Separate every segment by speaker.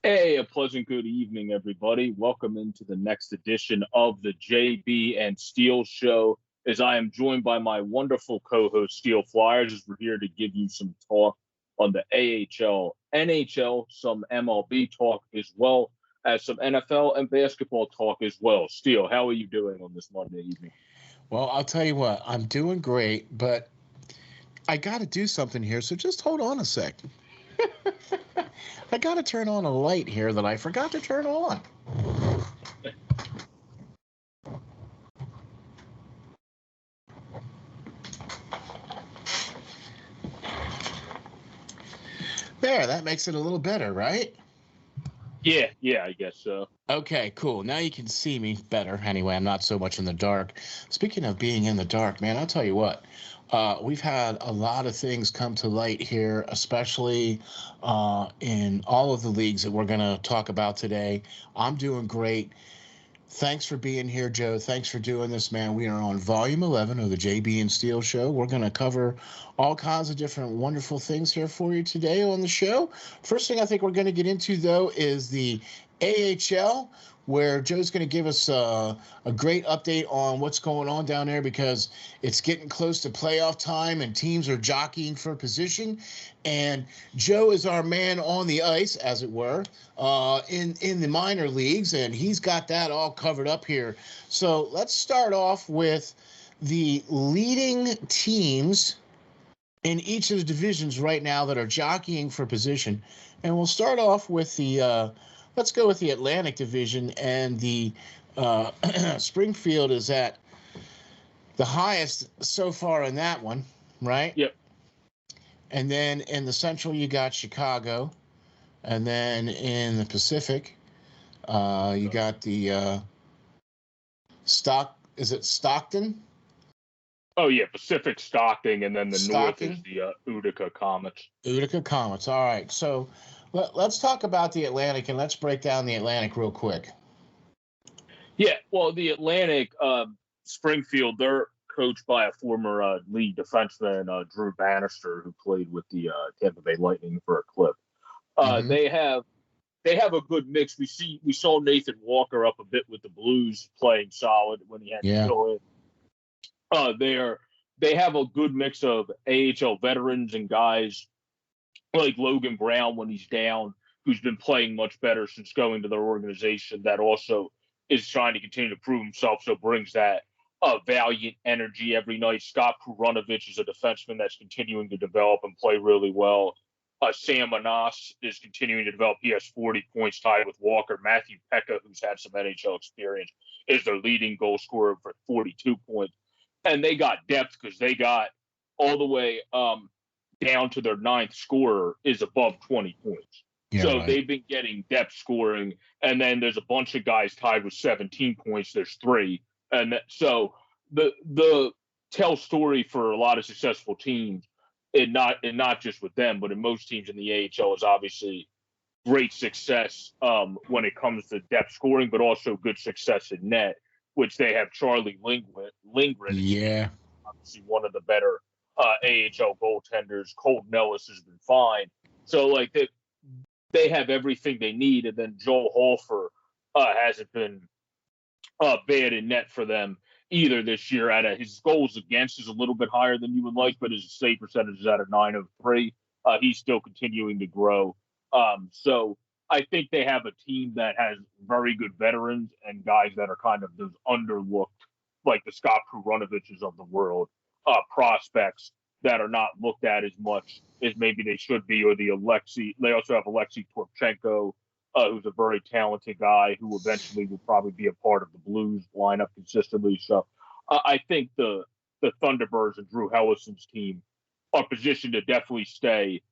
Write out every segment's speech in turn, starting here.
Speaker 1: Hey, a pleasant good evening, everybody. Welcome into the next edition of the JB and Steel Show. As I am joined by my wonderful co-host, SteelFlyers, as we're here to give you some talk on the AHL, NHL, some MLB talk, as well as some NFL and basketball talk as well. Steel, how are you doing on this Monday evening?
Speaker 2: Well, I'll tell you what, I'm doing great, but I got to do something here, so just hold on a sec. I got to turn on a light here that I forgot to turn on. There, that makes it a little better, right?
Speaker 1: Yeah, I guess so.
Speaker 2: Okay, cool. Now you can see me better. Anyway, I'm not so much in the dark. Speaking of being in the dark, man, I'll tell you what. We've had a lot of things come to light here, especially in all of the leagues that we're going to talk about today. I'm doing great. Thanks for being here, Joe. Thanks for doing this, man. We are on volume 11 of the JB and Steel Show. We're going to cover all kinds of different wonderful things here for you today on the show. First thing I think we're going to get into, though, is the AHL, where Joe's going to give us a great update on what's going on down there because it's getting close to playoff time and teams are jockeying for position. And Joe is our man on the ice, as it were, in the minor leagues, and he's got that all covered up here. So let's start off with the leading teams in each of the divisions right now that are jockeying for position. And we'll start off with let's go with the Atlantic Division, and the Springfield is at the highest so far in that one, right?
Speaker 1: Yep.
Speaker 2: And then in the Central, you got Chicago. And then in the Pacific, you got the is it Stockton?
Speaker 1: Oh, yeah, Pacific Stockton, and then the
Speaker 2: Stockton?
Speaker 1: north is the Utica Comets.
Speaker 2: Utica Comets. All right. So let's talk about the Atlantic, and let's break down the Atlantic real quick.
Speaker 1: Yeah, well, the Atlantic, Springfield, they're coached by a former league defenseman, Drew Bannister, who played with the Tampa Bay Lightning for a clip. They have a good mix. We saw Nathan Walker up a bit with the Blues playing solid when he had to go in. They have a good mix of AHL veterans and guys like Logan Brown when he's down, who's been playing much better since going to their organization, that also is trying to continue to prove himself, so brings that valiant energy every night. Scott Krunovic is a defenseman that's continuing to develop and play really well. Sam Manas is continuing to develop. He has 40 points tied with Walker. Matthew Pekka, who's had some NHL experience, is their leading goal scorer for 42 points. And they got depth because they got all the way down to their ninth scorer is above 20 points. Yeah, so right. They've been getting depth scoring. And then there's a bunch of guys tied with 17 points. There's three. And so the tell story for a lot of successful teams, and not just with them, but in most teams in the AHL, is obviously great success when it comes to depth scoring, but also good success in net, which they have Charlie Lindgren.
Speaker 2: Yeah.
Speaker 1: Obviously one of the better AHL goaltenders. Colton Ellis has been fine. So, like, they have everything they need. And then Joel Holfer hasn't been bad in net for them either this year. His goals against is a little bit higher than you would like, but his save percentage is at a 903. He's still continuing to grow. So I think they have a team that has very good veterans and guys that are kind of those underlooked, like the Scott Krunovics of the world, prospects that are not looked at as much as maybe they should be, or the Alexei. They also have Alexei Torchenko, who's a very talented guy who eventually will probably be a part of the Blues lineup consistently. So I think the Thunderbirds and Drew Hellison's team are positioned to definitely stay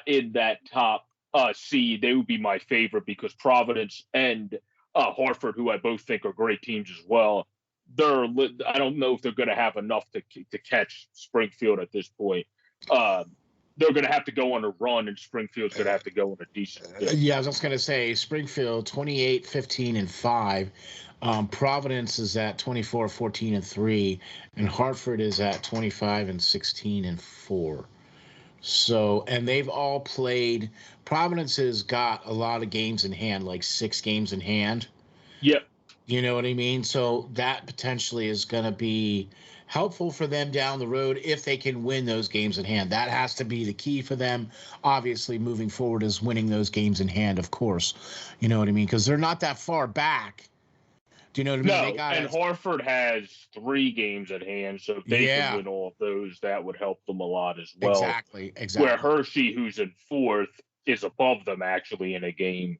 Speaker 1: in that top seed. They would be my favorite because Providence and Hartford, who I both think are great teams as well, I don't know if they're going to have enough to catch Springfield at this point. They're going to have to go on a run, and Springfield's going to have to go on a decent
Speaker 2: yeah, I was just going to say Springfield 28, 15, and 5. Providence is at 24, 14, and 3, and Hartford is at 25 and 16 and 4. So, and they've all played. Providence has got a lot of games in hand, like 6 games in hand.
Speaker 1: Yep.
Speaker 2: You know what I mean? So that potentially is going to be helpful for them down the road if they can win those games in hand. That has to be the key for them. Obviously, moving forward is winning those games in hand, of course. You know what I mean? Because they're not that far back. Do you know what I mean? They
Speaker 1: No,
Speaker 2: got
Speaker 1: and Hartford has 3 games at hand, so if they can
Speaker 2: yeah,
Speaker 1: win all of those, that would help them a lot as well.
Speaker 2: exactly.
Speaker 1: Where Hershey, who's in 4th, is above them actually in a game,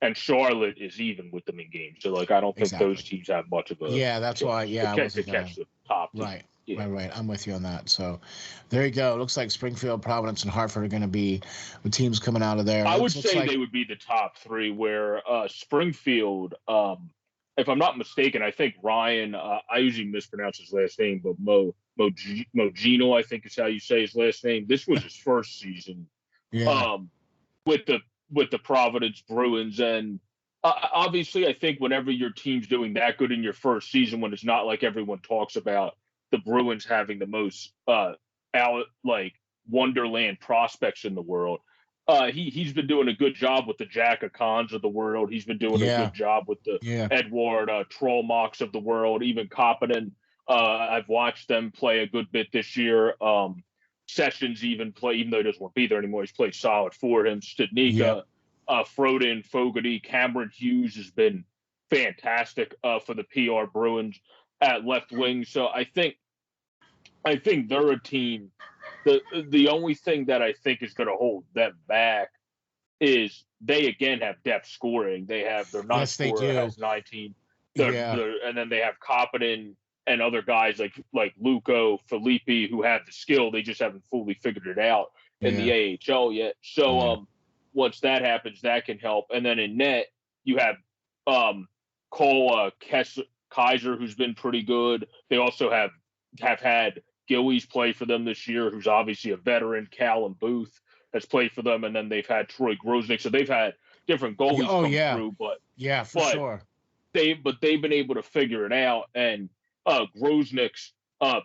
Speaker 1: and Charlotte is even with them in games. So, like, I don't think those teams have much of a
Speaker 2: Yeah, that's why.
Speaker 1: chance
Speaker 2: Yeah, I wasn't
Speaker 1: to
Speaker 2: gonna.
Speaker 1: catch the top team.
Speaker 2: Right.
Speaker 1: Yeah.
Speaker 2: Right. I'm with you on that. So, there you go. It looks like Springfield, Providence, and Hartford are going to be the teams coming out of there.
Speaker 1: I would
Speaker 2: Looks
Speaker 1: say
Speaker 2: like,
Speaker 1: they would be the top 3. Where Springfield, if I'm not mistaken, I think Ryan. I usually mispronounce his last name, but Mogino, I think is how you say his last name. This was his first season.
Speaker 2: yeah,
Speaker 1: With the Providence Bruins, and obviously, I think whenever your team's doing that good in your first season, when it's not like everyone talks about the Bruins having the most like Wonderland prospects in the world. He's been doing a good job with the Jack Acons of the world. He's been doing a
Speaker 2: yeah,
Speaker 1: good job with the
Speaker 2: yeah,
Speaker 1: Edward Trollmocks of the world. Even Koppinen, I've watched them play a good bit this year. Sessions even play, even though he doesn't want to be there anymore. He's played solid for him.
Speaker 2: yep.
Speaker 1: Studnicka, Froden, Fogarty, Cameron Hughes has been fantastic for the PR Bruins at left wing. So I think they're a team. The only thing that I think is going to hold them back is they again have depth scoring. They have their ninth
Speaker 2: Yes, they
Speaker 1: scorer
Speaker 2: do.
Speaker 1: has 19.
Speaker 2: Yeah,
Speaker 1: And then they have Koppinen and other guys like Luco, Filippi, who have the skill. They just haven't fully figured it out in the
Speaker 2: yeah,
Speaker 1: AHL yet. So
Speaker 2: yeah.
Speaker 1: once that happens, that can help. And then in net, you have Cole Kaiser, who's been pretty good. They also have had Gillies play for them this year, who's obviously a veteran. Callum Booth has played for them, and then they've had Troy Grosnick. So they've had different goalies
Speaker 2: Oh,
Speaker 1: come
Speaker 2: yeah,
Speaker 1: through,
Speaker 2: yeah, for
Speaker 1: but
Speaker 2: sure.
Speaker 1: they've been able to figure it out. And Grosnick's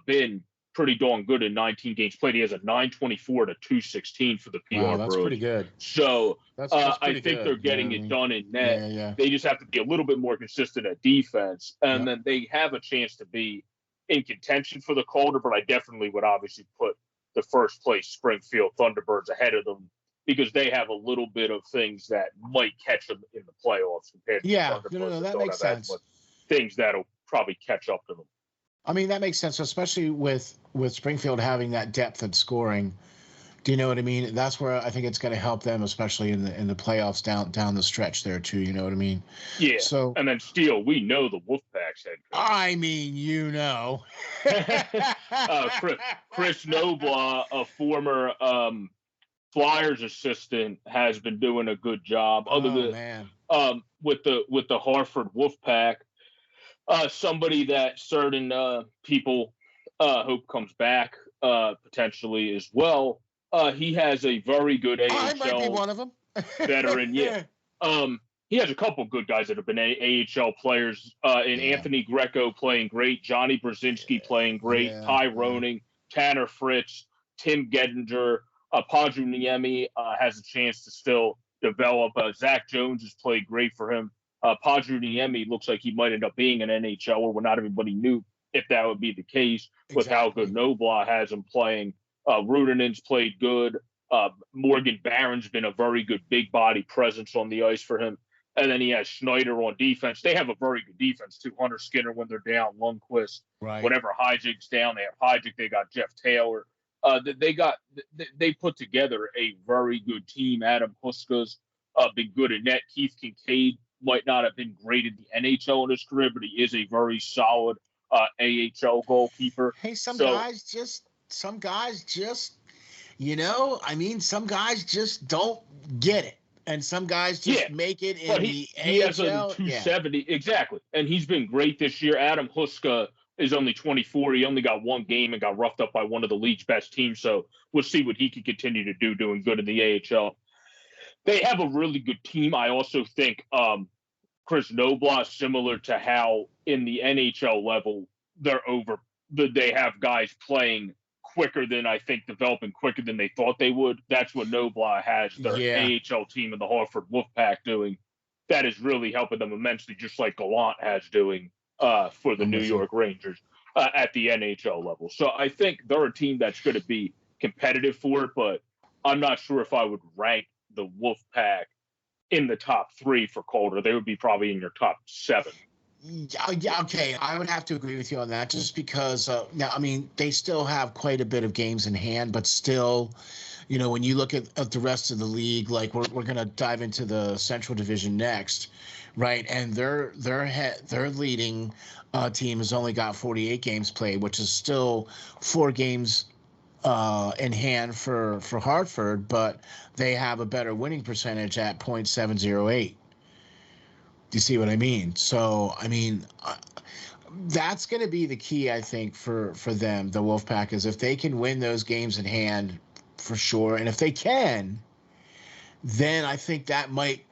Speaker 1: been pretty darn good in 19 games played. He has a 924 to 216 for the
Speaker 2: Wow,
Speaker 1: PR
Speaker 2: that's
Speaker 1: Bros.
Speaker 2: pretty good.
Speaker 1: So
Speaker 2: That's
Speaker 1: I
Speaker 2: pretty
Speaker 1: think
Speaker 2: good.
Speaker 1: they're getting it done in net.
Speaker 2: Yeah, yeah.
Speaker 1: They just have to be a little bit more consistent at defense, and
Speaker 2: Yep.
Speaker 1: then they have a chance to be in contention for the Calder. But I definitely would obviously put the first place Springfield Thunderbirds ahead of them because they have a little bit of things that might catch them in the playoffs compared to the
Speaker 2: Yeah,
Speaker 1: Thunderbirds that
Speaker 2: that
Speaker 1: don't
Speaker 2: makes
Speaker 1: have as
Speaker 2: sense.
Speaker 1: much things that'll probably catch up to them.
Speaker 2: I mean, that makes sense, especially with Springfield having that depth at scoring. Do you know what I mean? That's where I think it's going to help them, especially in the playoffs down the stretch there too. You know what I mean?
Speaker 1: Yeah,
Speaker 2: So,
Speaker 1: and then Steele, we know the Wolfpack's head coach.
Speaker 2: I mean,
Speaker 1: Chris Nobla, a former Flyers assistant, has been doing a good job. Other than
Speaker 2: man.
Speaker 1: With the Hartford Wolfpack, somebody that certain people hope comes back potentially as well. He has a very good AHL
Speaker 2: I might be one of them.
Speaker 1: veteran. Yeah. He has a couple good guys that have been AHL players. In Anthony Greco playing great, Johnny Brzezinski playing great, Ty Roning, Tanner Fritz, Tim Gedinger, Padru Niemi has a chance to still develop. Zach Jones has played great for him. Padru Niemi looks like he might end up being an NHLer where not everybody knew if that would be the case with how good Nobla has him playing. Rudinen's played good. Morgan Barron's been a very good big body presence on the ice for him. And then he has Schneider on defense. They have a very good defense too. Hunter Skinner when they're down, Lundqvist.
Speaker 2: Right.
Speaker 1: Whenever Hijik's down, they have Hijik. They got Jeff Taylor. They put together a very good team. Adam Huska's been good at net. Keith Kincaid might not have been great in the NHL in his career, but he is a very solid AHL goalkeeper.
Speaker 2: Hey, some guys just, some guys just don't get it. And some guys just make it in the AHL.
Speaker 1: He has a 270. Exactly. And he's been great this year. Adam Huska is only 24. He only got one game and got roughed up by one of the league's best teams. So we'll see what he can continue to do doing good in the AHL. They have a really good team. I also think Chris Nobla, similar to how in the NHL level, they have guys playing quicker than I think developing quicker than they thought they would. That's what Nobla has their
Speaker 2: Yeah.
Speaker 1: AHL team in the Hartford Wolfpack doing. That is really helping them immensely, just like Gallant has doing for the New York Rangers at the NHL level. So I think they're a team that's going to be competitive for it, but I'm not sure if I would rank the Wolfpack in the top 3 for Calder. They would be probably in your top 7.
Speaker 2: Yeah, okay. I would have to agree with you on that just because, now, I mean, they still have quite a bit of games in hand, but still, when you look at the rest of the league, like we're going to dive into the Central Division next, right? And their leading team has only got 48 games played, which is still 4 games in hand for Hartford, but they have a better winning percentage at .708. Do you see what I mean? So, I mean, that's going to be the key, I think, for them, the Wolfpack, is if they can win those games in hand, for sure. And if they can, then I think that might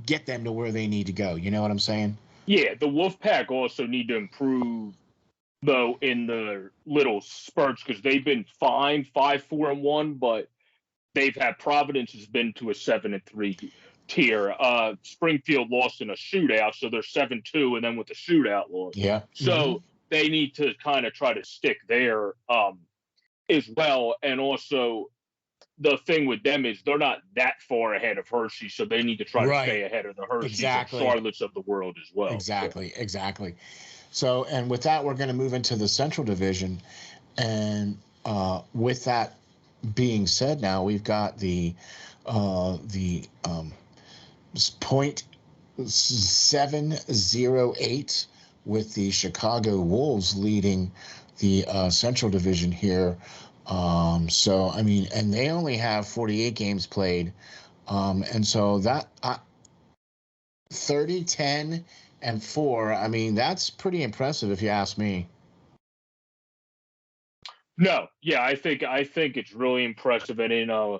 Speaker 2: get them to where they need to go. You know what I'm saying?
Speaker 1: Yeah, the Wolfpack also need to improve, though, in the little spurts, because they've been fine, 5-4-1, but they've had Providence has been to a 7-3 tier. Springfield lost in a shootout, so they're 7-2, and then with the shootout loss.
Speaker 2: Yeah.
Speaker 1: So they need to kind of try to stick there as well. And also, the thing with them is they're not that far ahead of Hershey, so they need to try to stay ahead of the Hershey's and Charlottes of the world as well.
Speaker 2: Exactly. So, and with that, we're going to move into the Central Division. And with that being said, now we've got the .708 with the Chicago Wolves leading the Central Division here. So, I mean, and they only have 48 games played. And so that 30, 10, and 4, I mean, that's pretty impressive if you ask me.
Speaker 1: No, yeah, I think it's really impressive. And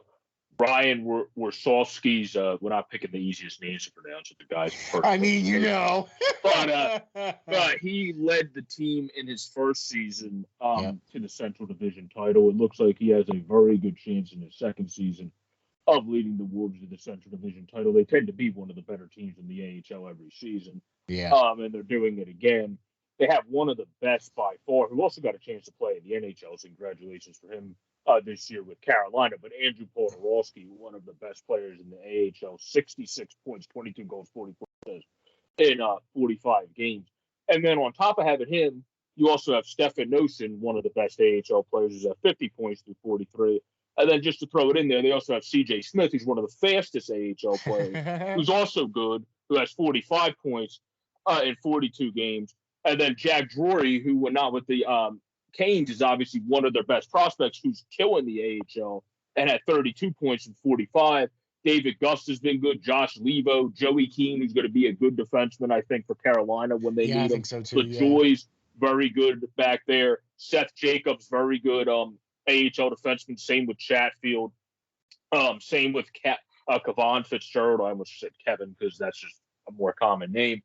Speaker 1: Ryan Warsawski's, we're not picking the easiest names to pronounce it, the guy's first.
Speaker 2: I mean,
Speaker 1: but he led the team in his first season to the Central Division title. It looks like he has a very good chance in his second season of leading the Wolves to the Central Division title. They tend to be one of the better teams in the AHL every season.
Speaker 2: Yeah.
Speaker 1: And they're doing it again. They have one of the best by far, who also got a chance to play in the NHL. So congratulations for him this year with Carolina. But Andrew Podorowski, one of the best players in the AHL, 66 points, 22 goals, 44 assists in 45 games. And then on top of having him, you also have Stefan Nosen, one of the best AHL players, who's at 50 points through 43. And then just to throw it in there, they also have C.J. Smith, who's one of the fastest AHL players, who's also good, who has 45 points in 42 games. And then Jack Drury, who went out with the Canes, is obviously one of their best prospects, who's killing the AHL and had 32 points in 45. David Gust has been good. Josh Levo, Joey Keane, who's going to be a good defenseman, I think, for Carolina when they need him.
Speaker 2: I think so too.
Speaker 1: LaJoy's very good back there. Seth Jacobs, very good AHL defenseman. Same with Chatfield. Same with Kevon Fitzgerald. I almost said Kevin because that's just a more common name.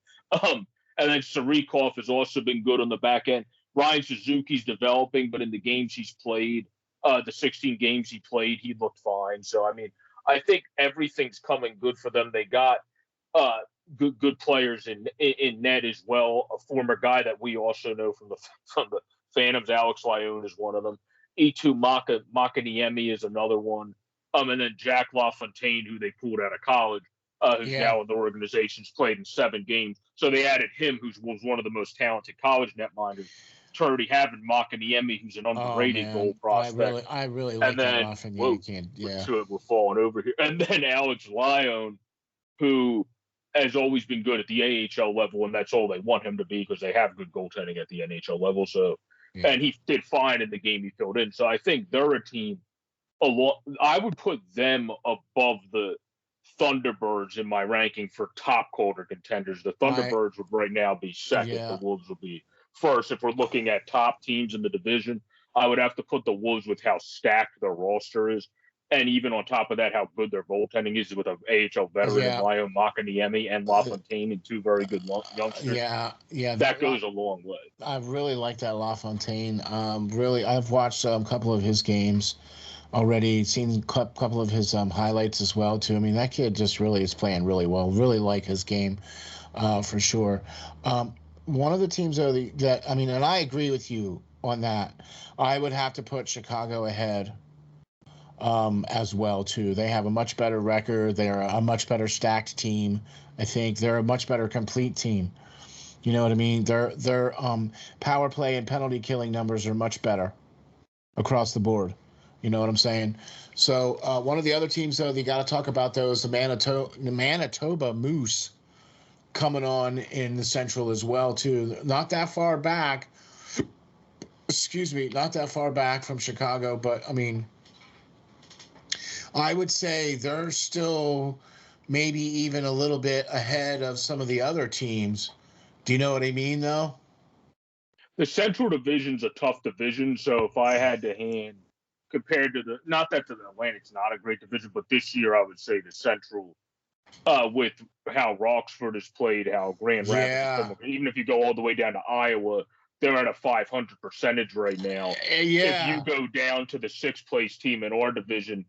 Speaker 1: And then Sarikov has also been good on the back end. Ryan Suzuki's developing, but in the games he's played, the 16 games he played, he looked fine. So, I mean, I think everything's coming good for them. They got good players in net as well. A former guy that we also know from the Phantoms, Alex Lyon, is one of them. Itu Makaniemi is another one. And then Jack LaFontaine, who they pulled out of college. Who's now in the organization's played in 7 games. So they added him, who was one of the most talented college netminders, to already having Makaniemi, who's an underrated goal prospect.
Speaker 2: I really like that Lafayette.
Speaker 1: We're falling over here. And then Alex Lyon, who has always been good at the AHL level, and that's all they want him to be because they have good goaltending at the NHL level. So, and he did fine in the game he filled in. So I think they're a team. I would put them above the Thunderbirds in my ranking for top Calder contenders. The Thunderbirds would right now be second. The Wolves would be first. If we're looking at top teams in the division, I would have to put the Wolves with how stacked their roster is And even on top of that, how good their goaltending is with an AHL veteran in
Speaker 2: Yeah.
Speaker 1: Lyo Makaniemi and Lafontaine and two very good youngsters.
Speaker 2: Yeah.
Speaker 1: That goes a long way.
Speaker 2: I really like that Lafontaine. Really, I've watched a couple of his games already. Seen a couple of his highlights as well too. I mean, that kid just really is playing really well. Really like his game, for sure. One of the teams that I mean, and I agree with you on that. I would have to put Chicago ahead, as well too. They have a much better record. They're a much better stacked team. I think they're a much better complete team. You know what I mean? Their power play and penalty killing numbers are much better across the board. You know what I'm saying? So one of the other teams, though, you got to talk about those, the Manitoba Moose, coming on in the Central as well too. Not that far back. Excuse me, not that far back from Chicago, but I mean, I would say they're still maybe even a little bit ahead of some of the other teams. Do you know what I mean, though?
Speaker 1: The Central Division's a tough division, so if I had to hand compared to not that the Atlantic's not a great division, but this year I would say the Central, with how Roxford has played, how Grand Rapids has played, even if you go all the way down to Iowa, they're at a 500 percentage right now.
Speaker 2: Yeah.
Speaker 1: If you go down to the sixth place team in our division,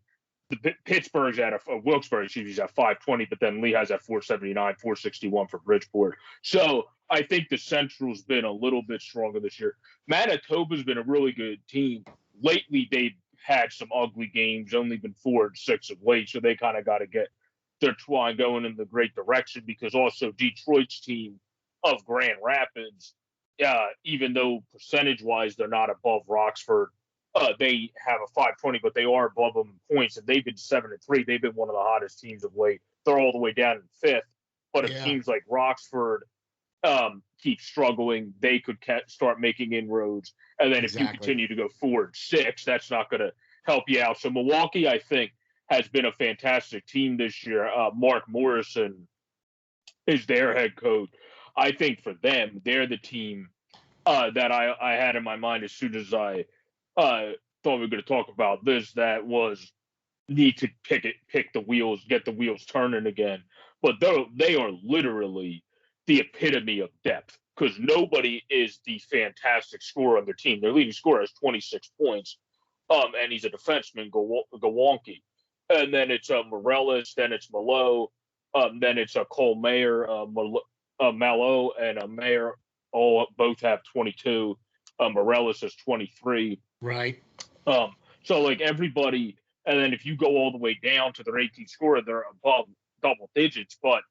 Speaker 1: Pittsburgh's at Wilkes-Barre, he's at 520, but then Lehigh's at 479, 461 for Bridgeport. So I think the Central's been a little bit stronger this year. Manitoba's been a really good team. Lately, they've had some ugly games, only been 4-6 of late, so they kind of got to get their twine going in the great direction, because also Detroit's team of Grand Rapids, even though percentage-wise they're not above Roxford, they have a 520, but they are above them in points, and they've been 7-3. They've been one of the hottest teams of late. They're all the way down in fifth. But if teams like Roxford keep struggling, they could start making inroads. And then if you continue to go 4-6, that's not going to help you out. So Milwaukee, I think, has been a fantastic team this year. Mark Morrison is their head coach. I think for them, they're the team that I had in my mind as soon as I thought we were going to talk about this, that was need to pick the wheels, get the wheels turning again. But they are literally the epitome of depth, because nobody is the fantastic scorer on their team. Their leading scorer has 26 points, and he's a defenseman, Gawonki. And then it's Morellis, then it's Malo, then it's Cole Mayer, Malo and Mayer, both have 22. Morellis has 23.
Speaker 2: Right.
Speaker 1: So like everybody, and then if you go all the way down to their 18 scorer, they're above double digits, but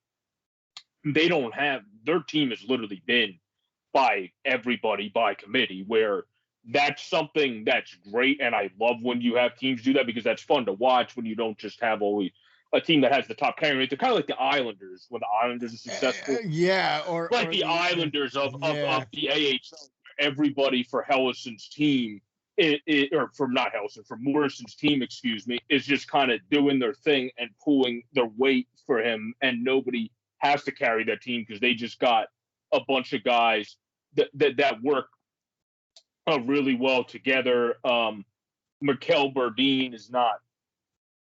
Speaker 1: they don't have, their team has literally been by everybody by committee, where that's something that's great. And I love when you have teams do that, because that's fun to watch when you don't just have always a team that has the top carrying rate. They're kind of like the Islanders when the Islanders are successful.
Speaker 2: Or
Speaker 1: the Islanders of the AHL. Everybody for Hellison's team, or from not Hellison, from Morrison's team, excuse me, is just kind of doing their thing and pulling their weight for him, and nobody has to carry that team because they just got a bunch of guys that work really well together. Mikkel Berdine is not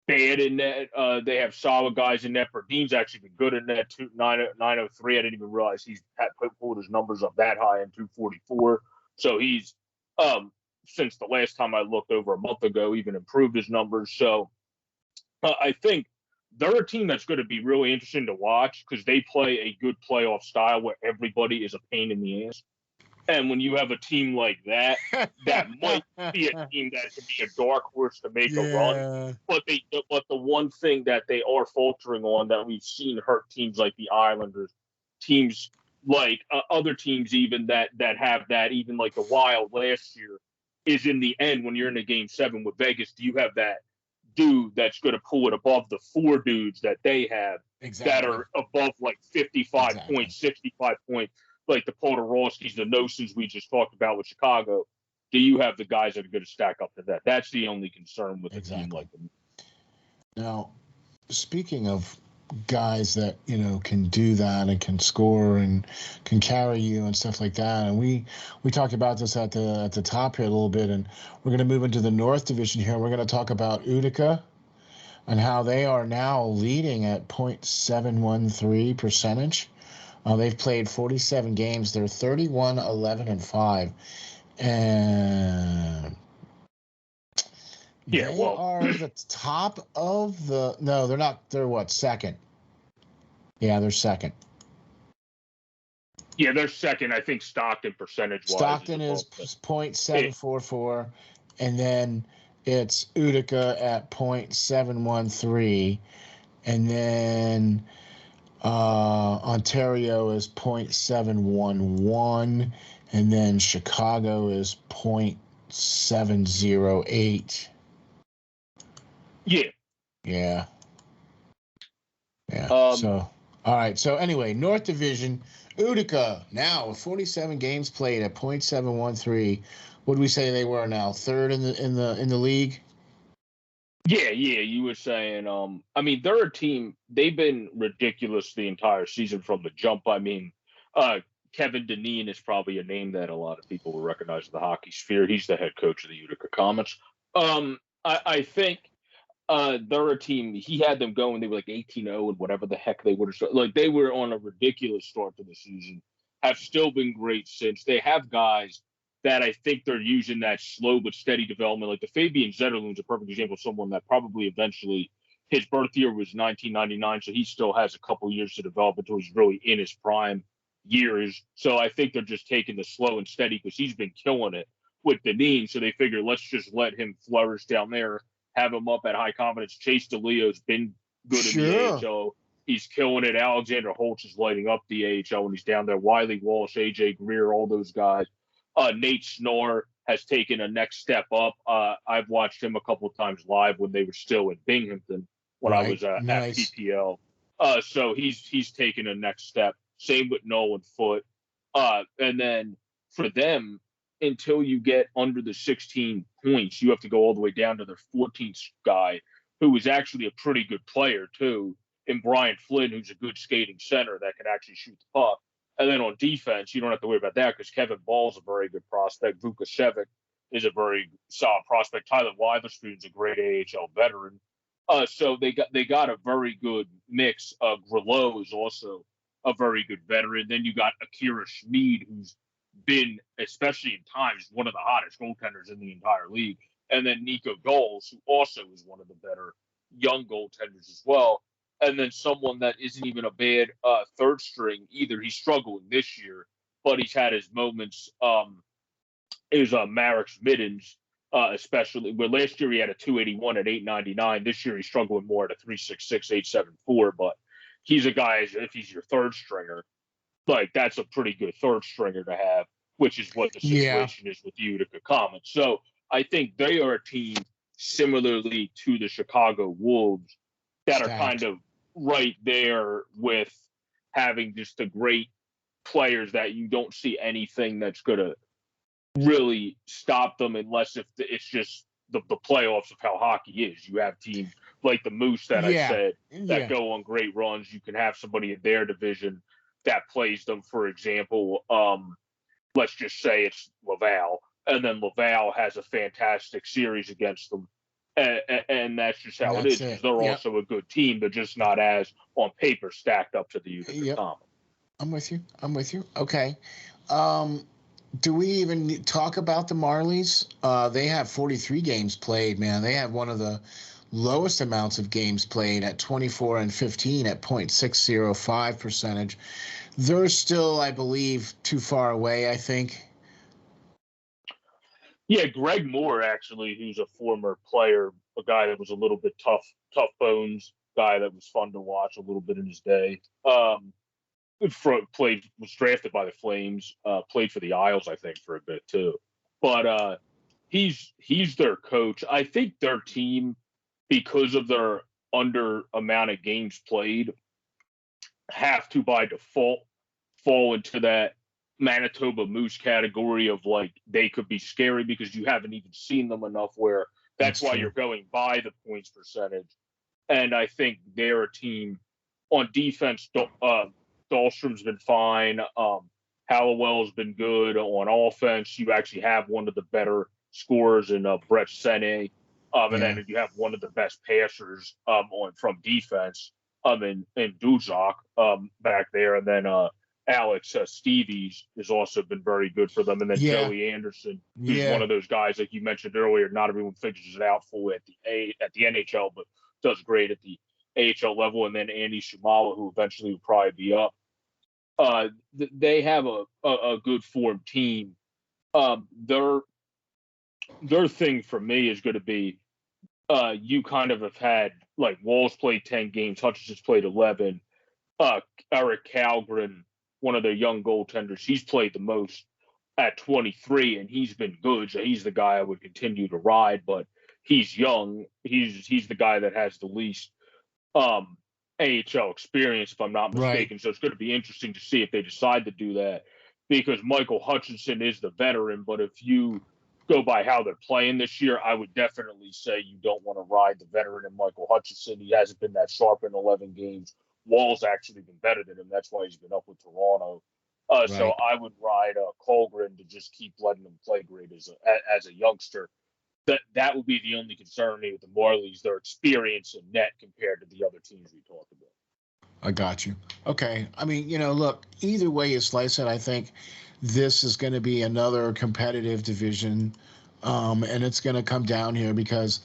Speaker 1: bad in net. They have solid guys in net. Berdine's actually been good in net. 903. I didn't even realize he's pulled his numbers up that high in 244. So he's since the last time I looked over a month ago, even improved his numbers. So I think they're a team that's going to be really interesting to watch, because they play a good playoff style where everybody is a pain in the ass. And when you have a team like that, that might be a team that could be a dark horse to make a run. But the one thing that they are faltering on, that we've seen hurt teams like the Islanders, teams like other teams even that have that, even like the Wild last year, is in the end, when you're in a game 7 with Vegas, do you have that dude that's going to pull it above the 4 dudes that they have that are above like 55 points, 65 points, like the Podorowskis, the Nosons we just talked about with Chicago? Do you have the guys that are going to stack up to that? That's the only concern with a team like them.
Speaker 2: Now, speaking of guys that, you know, can do that and can score and can carry you and stuff like that, and we talked about this at the top here a little bit, and we're going to move into the North Division here. We're going to talk about Utica and how they are now leading at .713 percentage. They've played 47 games. They're 31, 11, and 5. And
Speaker 1: Yeah,
Speaker 2: they
Speaker 1: well,
Speaker 2: are the top of the. No, they're not. They're what? Second. Yeah, they're second.
Speaker 1: yeah, they're second. I think Stockton percentage-wise
Speaker 2: Stockton is .744, and then it's Utica at .713, and then Ontario is .711, and then Chicago is .708.
Speaker 1: Yeah.
Speaker 2: Yeah. Yeah.
Speaker 1: Um,
Speaker 2: So, all right. So anyway, North Division, Utica now with 47 games played at .713. What do we say they were now? Third in the league?
Speaker 1: yeah, you were saying, I mean, they're a team, they've been ridiculous the entire season from the jump. I mean, Kevin Dineen is probably a name that a lot of people will recognize in the hockey sphere. He's the head coach of the Utica Comets. I think they're a team, he had them going, they were like 18-0 and whatever the heck they would have, like they were on a ridiculous start to the season, have still been great since. They have guys that I think they're using that slow but steady development. Like the Fabian Zetterlund's a perfect example of someone that probably eventually, his birth year was 1999, so he still has a couple years to develop until he's really in his prime years. So I think they're just taking the slow and steady because he's been killing it with Deneen. So they figure let's just let him flourish down there, have him up at high confidence. Chase DeLeo's been good in the AHL. He's killing it. Alexander Holtz is lighting up the AHL when he's down there. Wiley Walsh, AJ Greer, all those guys. Nate Snore has taken a next step up. I've watched him a couple of times live when they were still in Binghamton when I was
Speaker 2: nice.
Speaker 1: at PPL. So he's taken a next step. Same with Nolan Foote. And then for them, until you get under the 16 points, you have to go all the way down to their 14th guy, who is actually a pretty good player too, in Brian Flynn, who's a good skating center that can actually shoot the puck. And then on defense, you don't have to worry about that because Kevin Ball's a very good prospect. Vukašević is a very solid prospect. Tyler Witherspoon's a great AHL veteran. So they got a very good mix. Grillo is also a very good veteran. Then you got Akira Schmid, who's been, especially in times, one of the hottest goaltenders in the entire league. And then Nico Goals, who also is one of the better young goaltenders as well. And then someone that isn't even a bad third string either. He's struggling this year, but he's had his moments. Is Marek Middens, especially where last year he had a 281 at 899. This year he's struggling more at a 366, 874. But he's a guy, if he's your third stringer, like that's a pretty good third stringer to have, which is what the situation is with Utica Comets. So I think they are a team similarly to the Chicago Wolves that are kind of right there with having just the great players that you don't see anything that's going to really stop them unless if it's just the playoffs of how hockey is. You have teams like the Moose that I said that go on great runs. You can have somebody in their division that plays them. For example, let's just say it's Laval, and then Laval has a fantastic series against them. And that's just how it is. They're also a good team. They're just not as on paper stacked up to the Utica Comets.
Speaker 2: I'm with you. Okay. Do we even talk about the Marlies? They have 43 games played, man. They have one of the lowest amounts of games played at 24 and 15 at .605 percentage. They're still, I believe, too far away, I think.
Speaker 1: Yeah, Greg Moore, actually, who's a former player, a guy that was a little bit tough bones, guy that was fun to watch a little bit in his day. Was drafted by the Flames, played for the Isles, I think, for a bit too. But he's their coach. I think their team, because of their under amount of games played, have to by default fall into that Manitoba Moose category of like they could be scary because you haven't even seen them enough where that's why you're going by the points percentage. And I think they're a team on defense. Dahlstrom's been fine. Hallowell's been good on offense. You actually have one of the better scorers in Brett Sene. And then you have one of the best passers from defense in Duzak back there, and then Alex Stevies has also been very good for them, and then Joey Anderson, who's one of those guys like you mentioned earlier. Not everyone figures it out fully at the NHL, but does great at the AHL level, and then Andy Shumala, who eventually will probably be up. They have a good formed team. Their thing for me is going to be you kind of have had like Walls played 10 games, Hutchinson's played 11. Eric Kalgren, one of their young goaltenders, he's played the most at 23, and he's been good. So he's the guy I would continue to ride, but he's young. He's the guy that has the least AHL experience, if I'm not mistaken. Right. So it's going to be interesting to see if they decide to do that, because Michael Hutchinson is the veteran. But if you go by how they're playing this year, I would definitely say you don't want to ride the veteran in Michael Hutchinson. He hasn't been that sharp in 11 games. Wall's actually been better than him. That's why he's been up with Toronto. Right. So I would ride Colgren to just keep letting him play great as a youngster. That would be the only concern with the Marlies, their experience in net compared to the other teams we talked about.
Speaker 2: I got you. Okay. I mean, look, either way you slice it, I think this is going to be another competitive division, and it's going to come down here because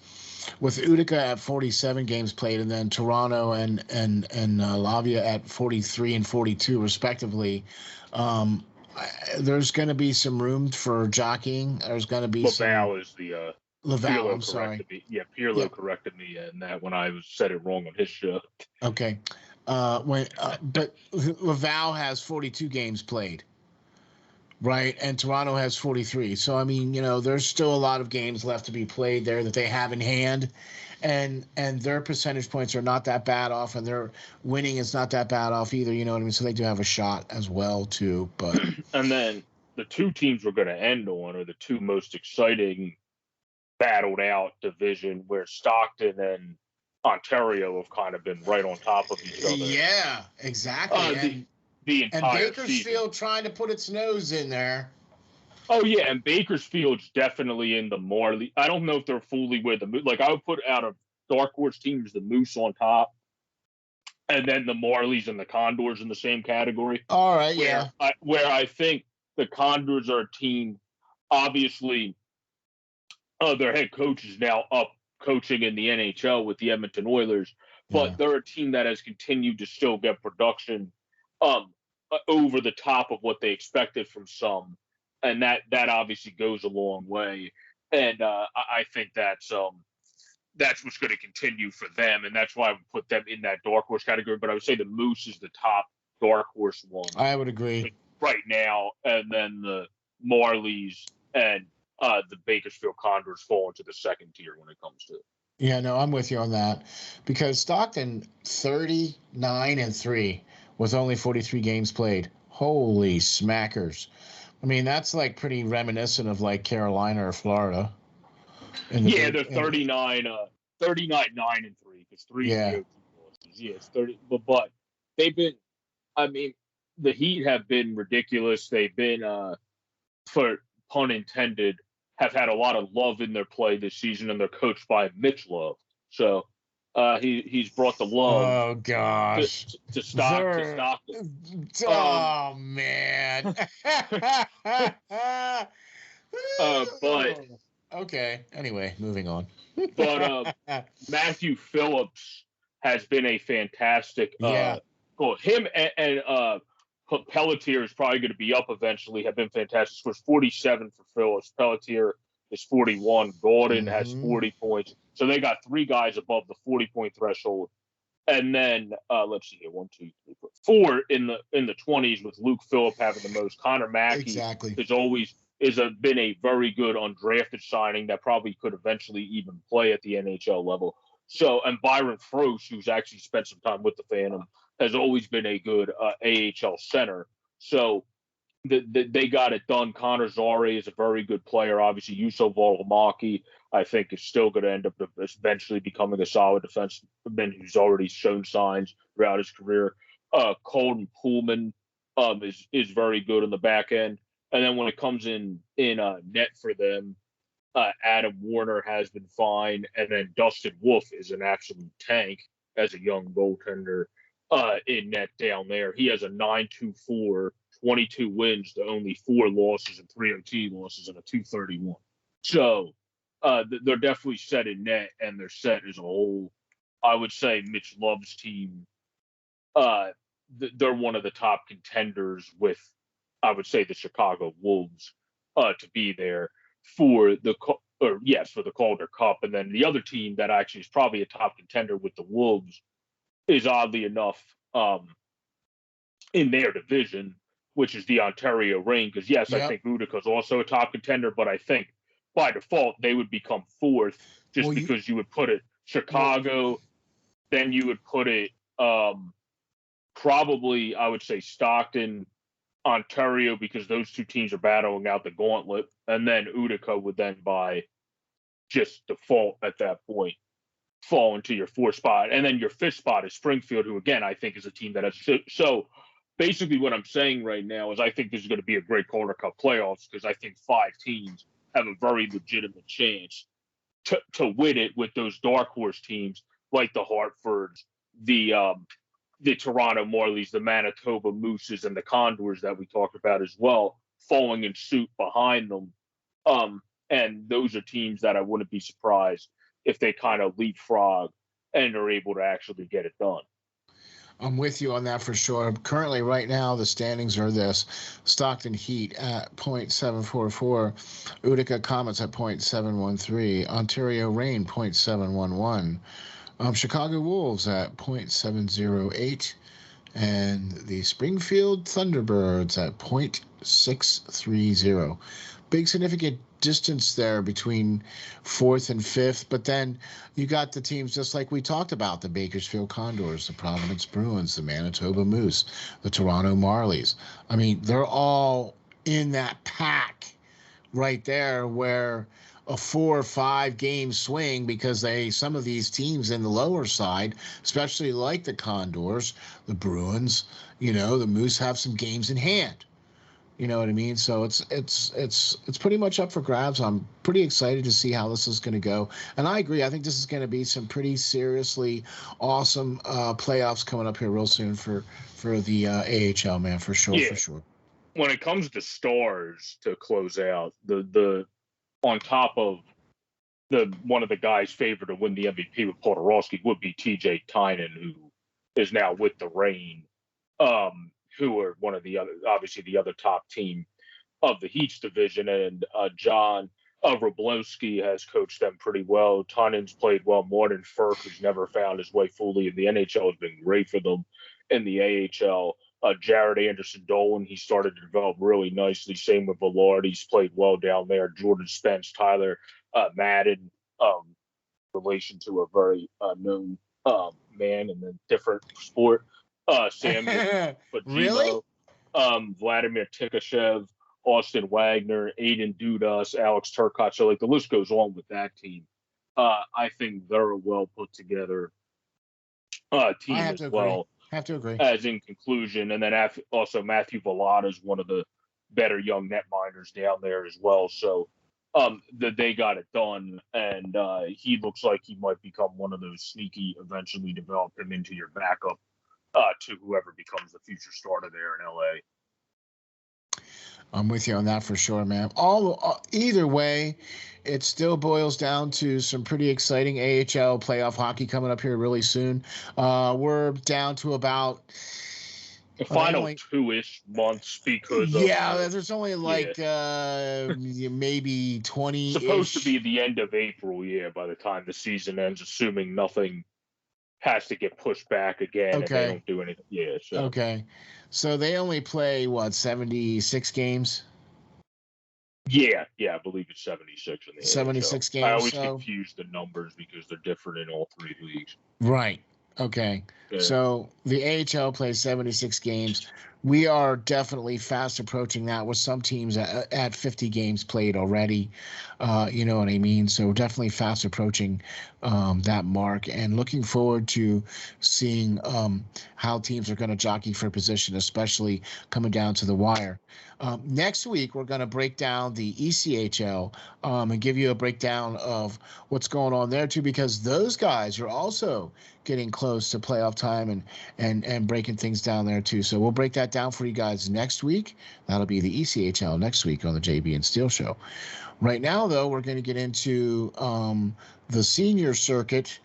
Speaker 2: with Utica at 47 games played, and then Toronto and Lavia at 43 and 42 respectively, there's going to be some room for jockeying. There's going to be
Speaker 1: Laval is the
Speaker 2: Laval.
Speaker 1: Pirlo
Speaker 2: I'm sorry.
Speaker 1: Pirlo corrected me in that when I said it wrong on his show.
Speaker 2: Okay, but Laval has 42 games played. Right, and Toronto has 43. So, I mean, there's still a lot of games left to be played there that they have in hand, and their percentage points are not that bad off, and their winning is not that bad off either, you know what I mean? So they do have a shot as well, too. But
Speaker 1: and then the two teams we're going to end on are the two most exciting battled-out division, where Stockton and Ontario have kind of been right on top of each other.
Speaker 2: Yeah, exactly.
Speaker 1: The entire
Speaker 2: and Bakersfield
Speaker 1: season.
Speaker 2: Trying to put its nose in there.
Speaker 1: Oh yeah, and Bakersfield's definitely in the Marley. I don't know if they're fully with the Moose. Like, I would put out of dark horse teams the Moose on top, and then the Marlies and the Condors in the same category.
Speaker 2: All right,
Speaker 1: where I think the Condors are a team. Obviously, their head coach is now up coaching in the NHL with the Edmonton Oilers, but they're a team that has continued to still get production over the top of what they expected from some, and that obviously goes a long way. And I think that's what's going to continue for them, and that's why I would put them in that dark horse category. But I would say the Moose is the top dark horse one.
Speaker 2: I would agree
Speaker 1: right now, and then the Marlies and the Bakersfield Condors fall into the second tier when it comes to it.
Speaker 2: Yeah, no, I'm with you on that, because Stockton 39-3 with only 43 games played. Holy smackers! I mean, that's like pretty reminiscent of like Carolina or Florida.
Speaker 1: They're 39, 9-3 because 3 losses. Yeah, it's 30, but they've been. I mean, the Heat have been ridiculous. They've been, for pun intended, have had a lot of love in their play this season, and they're coached by Mitch Love. So he's brought the love.
Speaker 2: Oh gosh,
Speaker 1: to Stockton.
Speaker 2: Oh man.
Speaker 1: But
Speaker 2: okay. Anyway, moving on.
Speaker 1: But Matthew Phillips has been a fantastic. Well, him and Pelletier is probably going to be up eventually. Have been fantastic. Scores 47 for Phillips. Pelletier is 41. Gordon has 40 points. So they got 3 guys above the 40-point threshold. And then let's see here, 1, 2, 3, 4 in the 20s with Luke Phillip having the most. Connor Mackey has been a very good undrafted signing that probably could eventually even play at the NHL level. So, and Byron Frost, who's actually spent some time with the Phantom, has always been a good AHL center. So they got it done. Connor Zare is a very good player. Obviously, Yuso Volomaki, I think, is still going to end up eventually becoming a solid defenseman who's already shown signs throughout his career. Colton Pullman is very good on the back end. And then when it comes in net for them, Adam Warner has been fine, and then Dustin Wolf is an absolute tank as a young goaltender in net down there. He has a 9.24, 22 wins to only 4 losses and 3 OT losses and a 2.31. So they're definitely set in net, and they're set as a whole. I would say Mitch Love's team, they're one of the top contenders with, I would say, the Chicago Wolves to be there for the Calder Cup. And then the other team that actually is probably a top contender with the Wolves is, oddly enough, in their division, which is the Ontario Reign. Because, yes, I think Utica is also a top contender, but I think by default they would become fourth because you would put it Chicago, then you would put it probably, I would say, Stockton, Ontario, because those two teams are battling out the gauntlet, and then Utica would then, by just default at that point, fall into your fourth spot. And then your fifth spot is Springfield, who, again, I think is a team that has – so basically what I'm saying right now is I think this is going to be a great Calder Cup playoffs, because I think 5 teams have a very legitimate chance to win it, with those dark horse teams like the Hartfords, the Toronto Marlies, the Manitoba Mooses, and the Condors that we talked about as well, falling in suit behind them. And those are teams that I wouldn't be surprised if they kind of leapfrog and are able to actually get it done.
Speaker 2: I'm with you on that for sure. Currently, right now, the standings are this: Stockton Heat at .744, Utica Comets at .713, Ontario Reign .711, Chicago Wolves at .708, and the Springfield Thunderbirds at .630. Big significant distance there between 4th and 5th, but then you got the teams just like we talked about: the Bakersfield Condors, the Providence Bruins, the Manitoba Moose, the Toronto Marlies. I mean, they're all in that pack right there, where a 4 or 5 game swing, because some of these teams in the lower side, especially like the Condors, the Bruins, the Moose, have some games in hand. You know what I mean? So it's pretty much up for grabs. I'm pretty excited to see how this is going to go. And I agree. I think this is going to be some pretty seriously awesome playoffs coming up here real soon for the AHL, man, for sure, for sure.
Speaker 1: When it comes to stars to close out, the on top of one of the guys favored to win the MVP with Podorowski would be TJ Tynan, who is now with the Reign. Who are one of the other, obviously the other top team of the Heat's division, and John Wroblewski has coached them pretty well. Tynan's played well. Morton Firk, who's never found his way fully in the NHL, has been great for them in the AHL. Jared Anderson Dolan, he started to develop really nicely. Same with Villard, he's played well down there. Jordan Spence, Tyler Madden, relation to a very known man in a different sport. Samuel Fajimo,
Speaker 2: Really?
Speaker 1: Vladimir Tikashev, Austin Wagner, Aiden Dudas, Alex Turcotte. So, the list goes on with that team. I think they're a well put together team as well.
Speaker 2: I have to agree.
Speaker 1: As in conclusion, and then also Matthew Vallada is one of the better young netminders down there as well. So they got it done, and he looks like he might become one of those sneaky, eventually develop him into your backup to whoever becomes the future starter there in LA.
Speaker 2: I'm with you on that for sure, man. Either way, it still boils down to some pretty exciting AHL playoff hockey coming up here really soon. We're down to about
Speaker 1: the final 2-ish months because
Speaker 2: there's only maybe 20.
Speaker 1: Supposed to be the end of April, by the time the season ends, assuming nothing has to get pushed back again and they don't do anything.
Speaker 2: Okay. So they only play 76 games?
Speaker 1: Yeah, I believe it's 76 in the
Speaker 2: 76
Speaker 1: NHL.
Speaker 2: games.
Speaker 1: I always confuse the numbers because they're different in all 3 leagues.
Speaker 2: Right. Okay.
Speaker 1: Yeah.
Speaker 2: So the AHL plays 76 games. we are definitely fast approaching that with some teams at 50 games played already. You know what I mean? So we're definitely fast approaching that mark, and looking forward to seeing how teams are going to jockey for position, especially coming down to the wire. Next week, we're going to break down the ECHL and give you a breakdown of what's going on there too, because those guys are also getting close to playoff time and breaking things down there too. So we'll break that down for you guys next week. That'll be the ECHL next week on the JB and Steel Show. Right now, though, we're going to get into the senior circuit,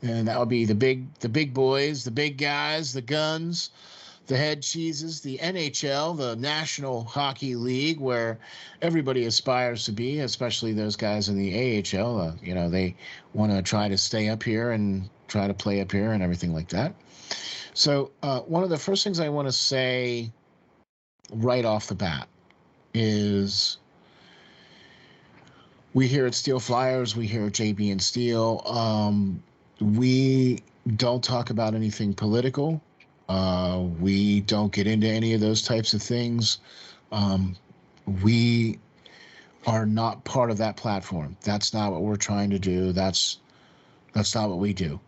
Speaker 2: and that'll be the big boys, the big guys, the guns, the head cheeses, the NHL, the National Hockey League, where everybody aspires to be, especially those guys in the AHL. You know, they want to try to stay up here and try to play up here and everything like that. So one of the first things I want to say right off the bat is we here at SteelFlyers, we here at JB and Steel, we don't talk about anything political. We don't get into any of those types of things. We are not part of that platform. That's not what we're trying to do. That's not what we do.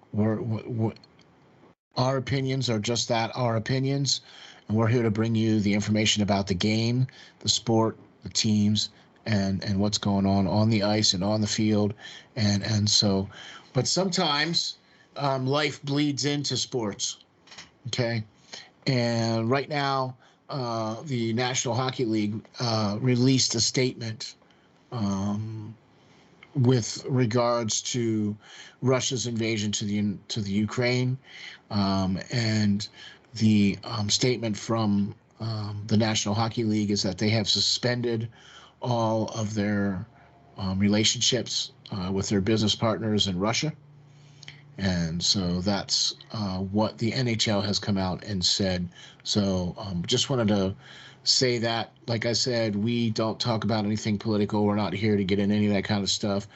Speaker 2: Our opinions are just that, our opinions, and we're here to bring you the information about the game, the sport, the teams, and what's going on the ice and on the field, and so, but sometimes life bleeds into sports. Okay, and right now, the National Hockey League released a statement with regards to Russia's invasion to the Ukraine, and the statement from the National Hockey League is that they have suspended all of their relationships with their business partners in Russia. And so that's what the NHL has come out and said. So just wanted to say that, like I said, we don't talk about anything political. We're not here to get in any of that kind of stuff.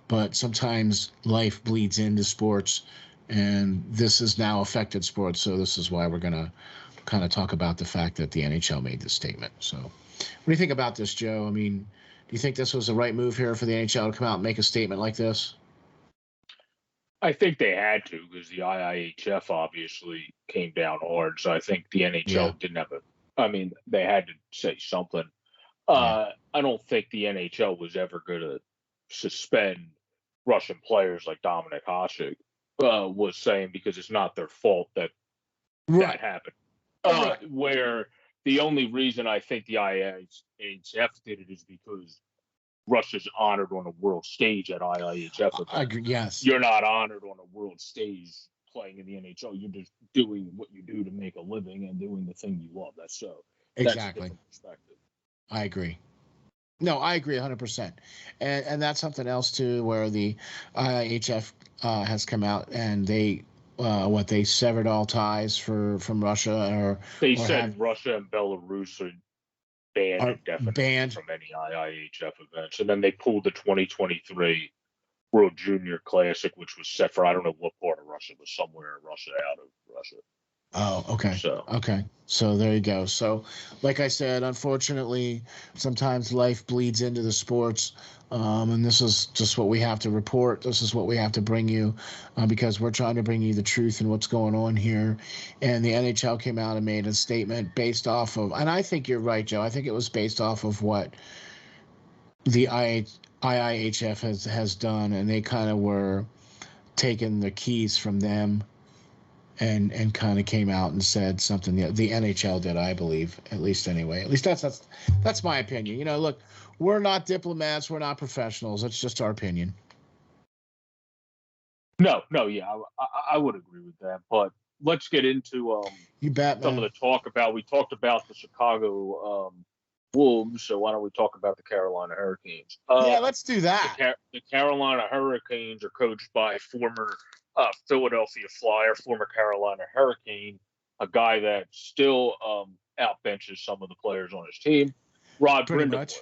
Speaker 2: But sometimes life bleeds into sports, and this has now affected sports. So this is why we're going to kind of talk about the fact that the NHL made this statement. So what do you think about this, Joe? I mean, do you think this was the right move here for the NHL to come out and make a statement like this?
Speaker 1: I think they had to, because the IIHF obviously came down hard. So I think the NHL didn't have I mean, they had to say something. I don't think the NHL was ever going to suspend Russian players like Dominic Hasek was saying, because it's not their fault that that happened. Where the only reason I think the IIHF did it is because Russia's honored on a world stage at IIHF events.
Speaker 2: I agree, yes.
Speaker 1: You're not honored on a world stage playing in the NHL. You're just doing what you do to make a living and doing the thing you love. That's so.
Speaker 2: Exactly.
Speaker 1: That's a different perspective.
Speaker 2: I agree. No, I agree 100%. And that's something else too, where the IIHF has come out and they they severed all ties from Russia, or
Speaker 1: they said Russia and Belarus are banned indefinitely from any IIHF events, and then they pulled the 2023 World Junior Classic, which was set for I don't know what part of Russia, but somewhere in Russia, out of Russia.
Speaker 2: Oh, okay. So there you go. So, like I said, unfortunately, sometimes life bleeds into the sports, and this is just what we have to report. This is what we have to bring you, because we're trying to bring you the truth and what's going on here. And the NHL came out and made a statement based off of, and I think you're right, Joe. I think it was based off of what the IIHF has done, and they kind of were taking the keys from them. And kind of came out and said something the NHL did, I believe, at least anyway. At least that's my opinion. You know, look, we're not diplomats, we're not professionals. It's just our opinion.
Speaker 1: No, yeah, I would agree with that. But let's get into
Speaker 2: you bet,
Speaker 1: some of the talk about. We talked about the Chicago Wolves, so why don't we talk about the Carolina Hurricanes?
Speaker 2: Yeah, let's do that.
Speaker 1: The Carolina Hurricanes are coached by former Philadelphia Flyer, former Carolina Hurricane, a guy that still outbenches some of the players on his team. Rod Brind'Amour.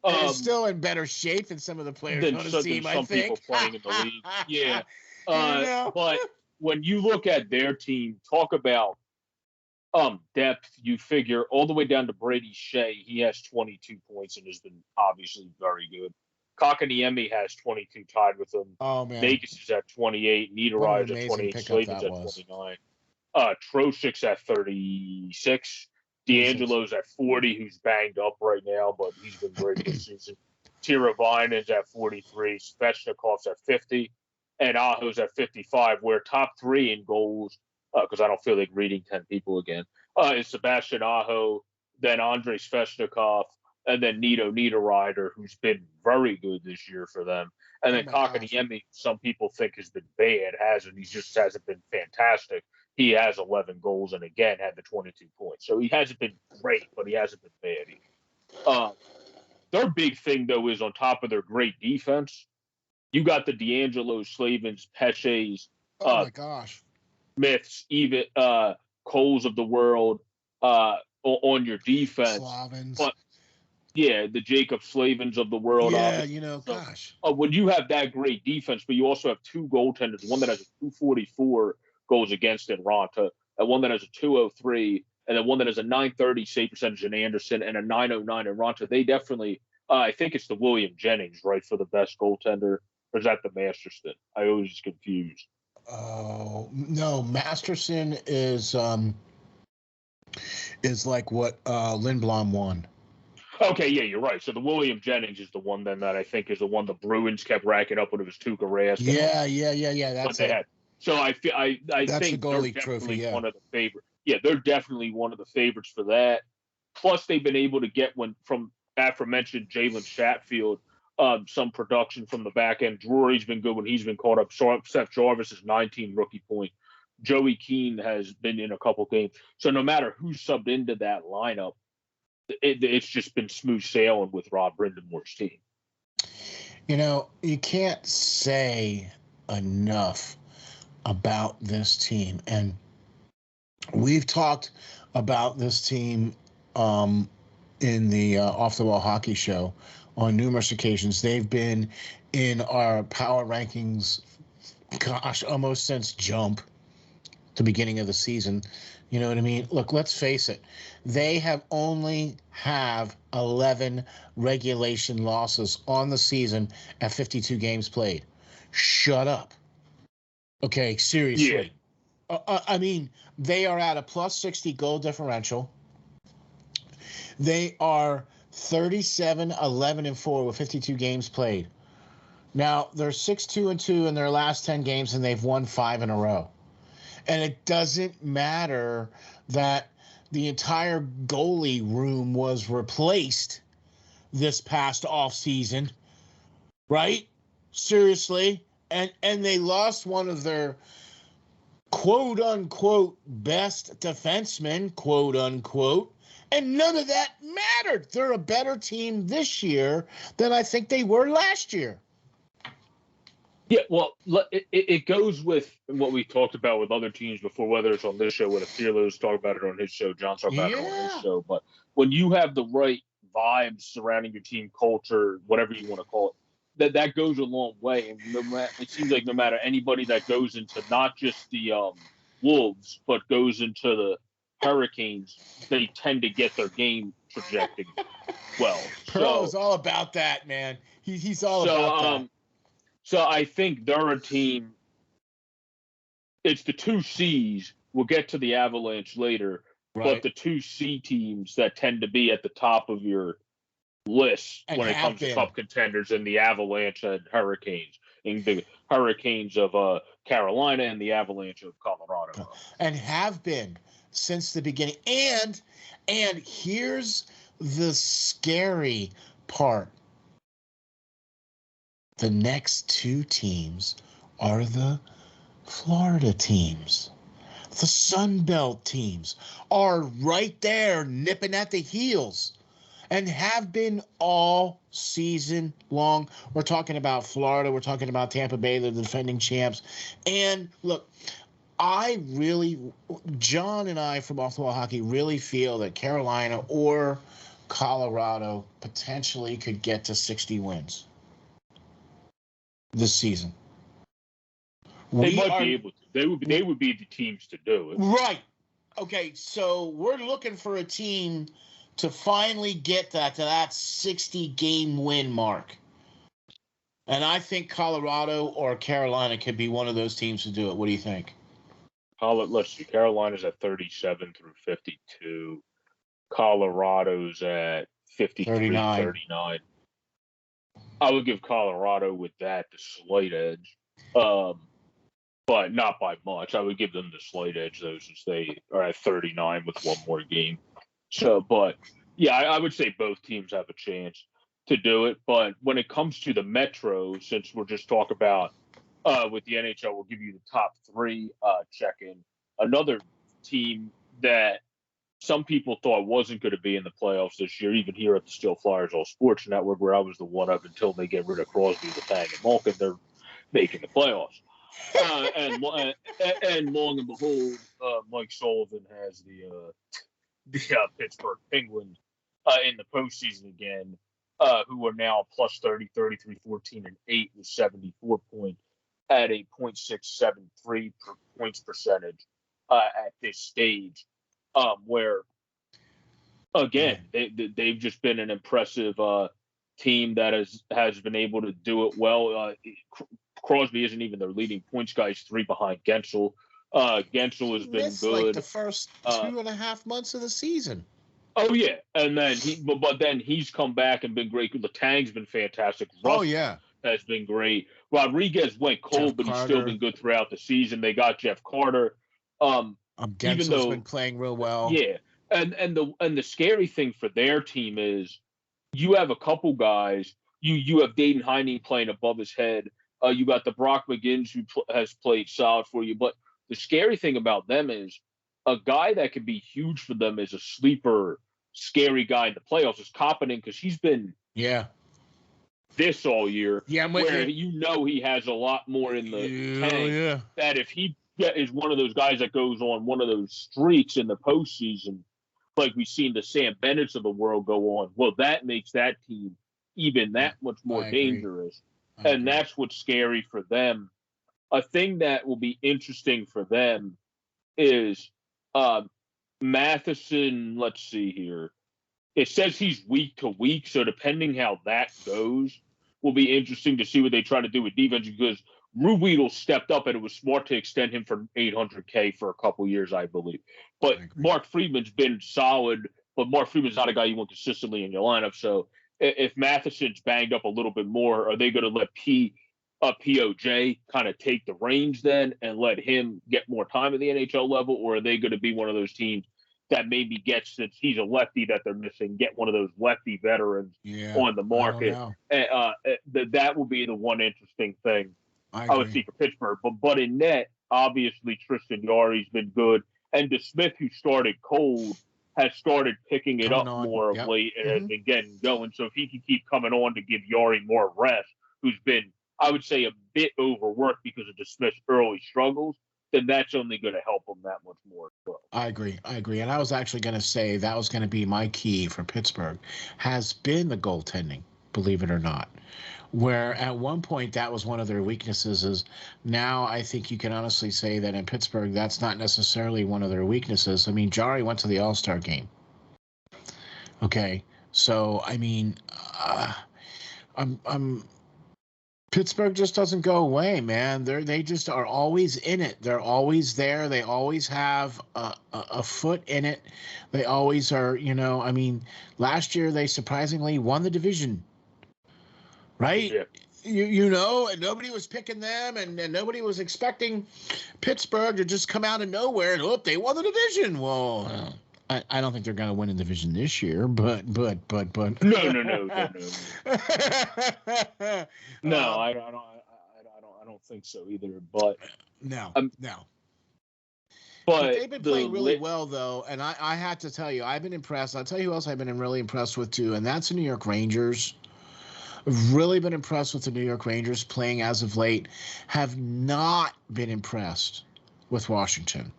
Speaker 2: He's still in better shape than some of the players on his team, I think.
Speaker 1: People playing in the league. Yeah. But when you look at their team, talk about Depth, you figure all the way down to Brady Shea. He has 22 points and has been obviously very good. Kakaniemi has 22, tied with him.
Speaker 2: Oh man,
Speaker 1: Vegas is at 28.
Speaker 2: what an
Speaker 1: Niederreiter's at
Speaker 2: amazing
Speaker 1: 28.
Speaker 2: pickup
Speaker 1: Slavin's
Speaker 2: that
Speaker 1: at
Speaker 2: was.
Speaker 1: 29. Troshik's at 36.
Speaker 2: 36.
Speaker 1: D'Angelo's at 40, who's banged up right now, but he's been great this season. Tiravinen's at 43. Svechnikov's at 50. And Aho's at 55. We're top three in goals, because I don't feel like reading 10 people again, is Sebastian Aho, then Andrei Svechnikov, and then Nito Niederreiter, who's been very good this year for them. And then Kakaniemi, some people think has been bad, hasn't. He just hasn't been fantastic. He has 11 goals and, again, had the 22 points. So he hasn't been great, but he hasn't been bad either. Their big thing, though, is on top of their great defense, you got the D'Angelo, Slavins, Peches,
Speaker 2: oh my gosh,
Speaker 1: Smiths, even Coles of the world on your defense.
Speaker 2: Slavins.
Speaker 1: But yeah, the Jacob Slavins of the world.
Speaker 2: Yeah,
Speaker 1: gosh. When you have that great defense, but you also have two goaltenders, one that has a 244 goals against in Ronta, and one that has a 203, and then one that has a 930 save percentage in Anderson and a 909 in Ronta. They definitely, I think it's the William Jennings, right, for the best goaltender. Or is that the Masterson? I always confused.
Speaker 2: Oh no, Masterson is like what Lindblom won.
Speaker 1: Okay, yeah, you're right. So the William Jennings is the one then that I think is the one the Bruins kept racking up when it was Tuukka Rask.
Speaker 2: Yeah. That's it.
Speaker 1: So I think
Speaker 2: the goalie
Speaker 1: they're
Speaker 2: trophy. Yeah,
Speaker 1: one of the favorites. Yeah, they're definitely one of the favorites for that. Plus, they've been able to get one from aforementioned Jalen Chatfield, some production from the back end. Drury's been good when he's been caught up. Seth Jarvis is 19 rookie point. Joey Keane has been in a couple games. So no matter who subbed into that lineup, it's just been smooth sailing with Rob Brindamore's team.
Speaker 2: You can't say enough about this team. And we've talked about this team in the Off the Wall Hockey Show on numerous occasions. They've been in our power rankings, gosh, almost since jump, the beginning of the season. You know what I mean? Look, let's face it. They only have 11 regulation losses on the season at 52 games played. Shut up. Okay, seriously. Yeah. I mean, they are at a plus 60 goal differential. They are 37-11-4 with 52 games played. Now, they're 6-2-2 in their last 10 games, and they've won 5 in a row. And it doesn't matter that the entire goalie room was replaced this past offseason, right? Seriously. And they lost one of their quote-unquote best defensemen, quote-unquote, and none of that mattered. They're a better team this year than I think they were last year.
Speaker 1: Yeah, well, it goes with what we talked about with other teams before, whether it's on this show, whether Fearless talked about it on his show, John talked about it on his show. But when you have the right vibes surrounding your team, culture, whatever you want to call it, that goes a long way. And it seems like no matter anybody that goes into not just the Wolves, but goes into the Hurricanes, they tend to get their game trajectory well.
Speaker 2: Pearl is all about that, man. He's all about that.
Speaker 1: So I think they're a team. It's the 2 C's. We'll get to the Avalanche later, but the 2 C teams that tend to be at the top of your list and when it comes to cup contenders, and the Avalanche and Hurricanes, and the Hurricanes of Carolina and the Avalanche of Colorado,
Speaker 2: and have been since the beginning. And here's the scary part. The next 2 teams are the Florida teams. The Sun Belt teams are right there nipping at the heels and have been all season long. We're talking about Florida. We're talking about Tampa Bay, the defending champs. And look, John and I from Off the Wall Hockey really feel that Carolina or Colorado potentially could get to 60 wins this season.
Speaker 1: They might be able to. They would be the teams to do it.
Speaker 2: Right. Okay, so we're looking for a team to finally get to that 60 game win mark. And I think Colorado or Carolina could be one of those teams to do it. What do you think?
Speaker 1: Let's see. Carolina's at 37 through 52. Colorado's at 53,
Speaker 2: 39.
Speaker 1: 39. I would give Colorado with that the slight edge, but not by much. I would give them the slight edge, though, since they are at 39 with one more game. So, but yeah, I would say both teams have a chance to do it. But when it comes to the Metro, since we're just talking about with the NHL, we'll give you the top three check-in. Another team that some people thought wasn't going to be in the playoffs this year, even here at the SteelFlyers All Sports Network, where I was the one up until they get rid of Crosby, Lafontaine, and Malkin, they're making the playoffs. And long and behold, Mike Sullivan has the Pittsburgh Penguins in the postseason again, who are now plus 30, 33, 14, and 8 with 74 points at a .673 points percentage at this stage, where, again, they've just been an impressive team that has been able to do it well. Crosby isn't even their leading points guy. He's 3 behind Gensel. Gensel has been good.
Speaker 2: Like the first 2.5 months of the season.
Speaker 1: Oh yeah, and then but then he's come back and been great. Latang's been fantastic. Russ has been great. Rodriguez went cold, but he's still been good throughout the season. They got Jeff Carter.
Speaker 2: Gensel's been playing real well.
Speaker 1: Yeah, and the scary thing for their team is you have a couple guys. You have Dayton Heine playing above his head. You got the Brock McGinnis who has played solid for you. But the scary thing about them is a guy that could be huge for them is a sleeper, scary guy in the playoffs is Kapanen, because he's been this all year.
Speaker 2: Yeah,
Speaker 1: where he has a lot more in the tank. Yeah. That if he is one of those guys that goes on one of those streaks in the postseason, like we've seen the Sam Bennett's of the world go on, well, that makes that team even that much more dangerous. And that's what's scary for them. A thing that will be interesting for them is Matheson. Let's see here. It says he's week to week, so depending how that goes, will be interesting to see what they try to do with defense, because Ruhwedel stepped up and it was smart to extend him for $800K for a couple years, I believe. But Mark Friedman's been solid, but Mark Friedman's not a guy you want consistently in your lineup. So if Matheson's banged up a little bit more, are they going to let POJ kind of take the reins then and let him get more time at the NHL level, or are they going to be one of those teams that maybe gets, since he's a lefty that they're missing, get one of those lefty veterans on the market? That will be the one interesting thing I would see for Pittsburgh. But in net, obviously Tristan Yarry's been good, and DeSmith, who started cold, has started picking it up more of late and has been getting going. So if he can keep coming on to give Yarry more rest, who's been, I would say, a bit overworked because of DeSmith's early struggles, then that's only going to help him that much more.
Speaker 2: I agree. And I was actually going to say that was going to be my key for Pittsburgh, has been the goaltending, believe it or not. Where at one point that was one of their weaknesses, is now I think you can honestly say that in Pittsburgh that's not necessarily one of their weaknesses. I mean, Jarry went to the All-Star game. Okay, so I mean, Pittsburgh just doesn't go away, man. They just are always in it. They're always there. They always have a foot in it. They always are. I mean, last year they surprisingly won the division. Right? Yeah. And nobody was picking them, and nobody was expecting Pittsburgh to just come out of nowhere and, they won the division. Well, I don't think they're going to win a division this year, but. No.
Speaker 1: No, I don't think so either, but.
Speaker 2: No. But they've been playing really well, though, and I had to tell you, I've been impressed. I'll tell you who else I've been really impressed with, too, and that's the New York Rangers. Really been impressed with the New York Rangers playing as of late. Have not been impressed with Washington.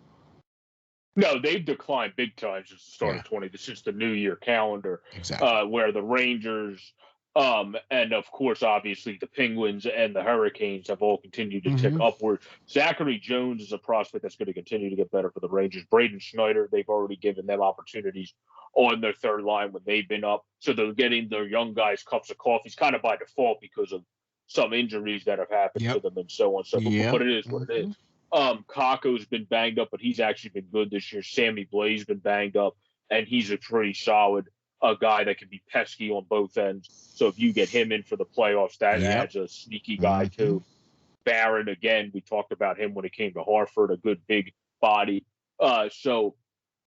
Speaker 1: No, they've declined big time since the start of 20. This is the New Year calendar, where the Rangers And of course, obviously, the Penguins and the Hurricanes have all continued to tick upward. Zachary Jones is a prospect that's going to continue to get better for the Rangers. Braden Schneider, they've already given them opportunities on their third line when they've been up. So they're getting their young guys cups of coffee kind of by default because of some injuries that have happened to them and so on and so forth. But it is what it is. Kakko's been banged up, but he's actually been good this year. Sammy Blais been banged up, and he's a pretty solid guy that can be pesky on both ends. So if you get him in for the playoffs, that adds a sneaky guy too. Barron, again, we talked about him when it came to Hartford, a good big body. So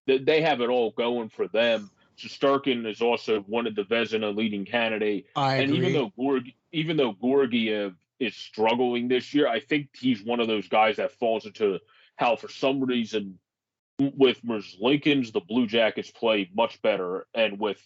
Speaker 1: they have it all going for them. Shesterkin is also one of the Vezina leading candidate.
Speaker 2: I agree.
Speaker 1: Even though Georgiev is struggling this year, I think he's one of those guys that falls into how for some reason with Merzlikins, the Blue Jackets play much better, and with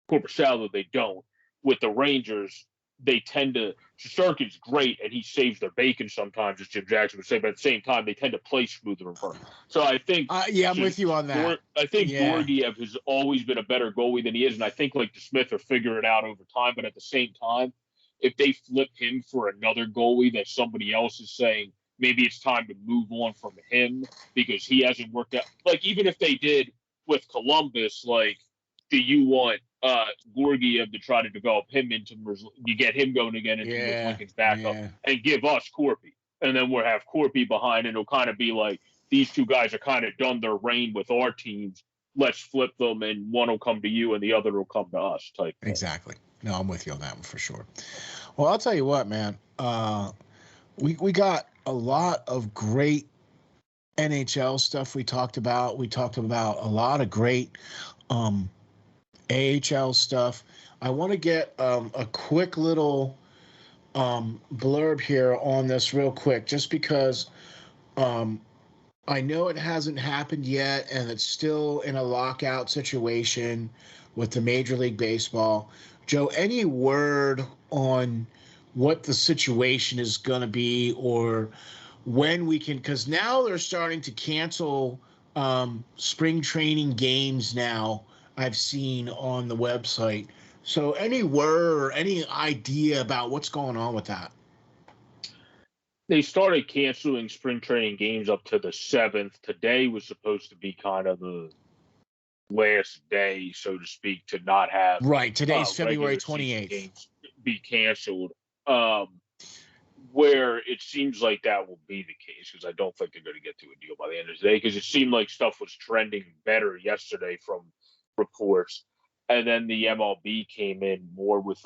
Speaker 1: Korpisalo, they don't. With the Rangers, they tend to – Shesterkin's great, and he saves their bacon sometimes, as Jim Jackson would say, but at the same time, they tend to play smoother in front. So I think –
Speaker 2: I'm with you on that.
Speaker 1: I think Georgiev has always been a better goalie than he is, and I think like the Smith will figure it out over time, but at the same time, if they flip him for another goalie that somebody else is saying – maybe it's time to move on from him because he hasn't worked out. Like, even if they did with Columbus, like, do you want Georgiev to try to develop him into you get him going again into Lincoln's backup and give us Corpy. And then we'll have Corpy behind, and it'll kind of be like these two guys are kind of done their reign with our teams. Let's flip them, and one will come to you and the other will come to us type thing.
Speaker 2: Exactly. No, I'm with you on that one for sure. Well, I'll tell you what, man. We got a lot of great NHL stuff we talked about. We talked about a lot of great AHL stuff. I want to get a quick little blurb here on this real quick, just because I know it hasn't happened yet, and it's still in a lockout situation with the Major League Baseball. Joe, any word on what the situation is going to be, or when we can, because now they're starting to cancel spring training games now, I've seen on the website. So any word or any idea about what's going on with that?
Speaker 1: They started canceling spring training games up to the 7th. Today was supposed to be kind of the last day, so to speak, to not have
Speaker 2: today's February 28th
Speaker 1: games be canceled. Where it seems like that will be the case, because I don't think they're going to get to a deal by the end of the day, because it seemed like stuff was trending better yesterday from reports, and then the MLB came in more with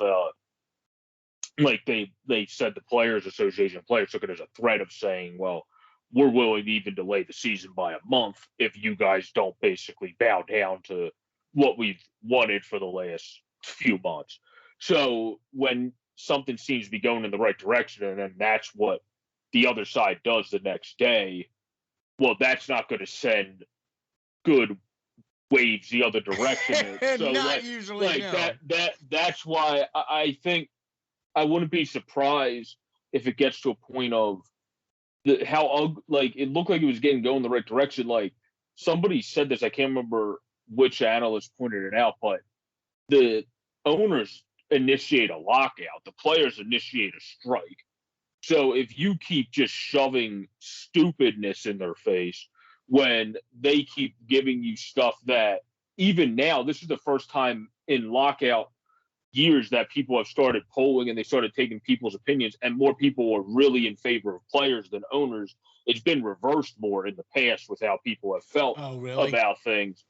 Speaker 1: like they said the Players Association players took it as a threat of saying, well, we're willing to even delay the season by a month if you guys don't basically bow down to what we've wanted for the last few months. So when something seems to be going in the right direction, and then that's what the other side does the next day, well, that's not going to send good waves the other direction. So
Speaker 2: not usually,
Speaker 1: like
Speaker 2: no.
Speaker 1: That's why I think I wouldn't be surprised if it gets to a point of like it looked like it was going the right direction. Like somebody said this, I can't remember which analyst pointed it out, but the owners initiate a lockout, the players initiate a strike. So if you keep just shoving stupidness in their face when they keep giving you stuff that even now, this is the first time in lockout years that people have started polling and they started taking people's opinions, and more people are really in favor of players than owners. It's been reversed more in the past with how people have felt about things,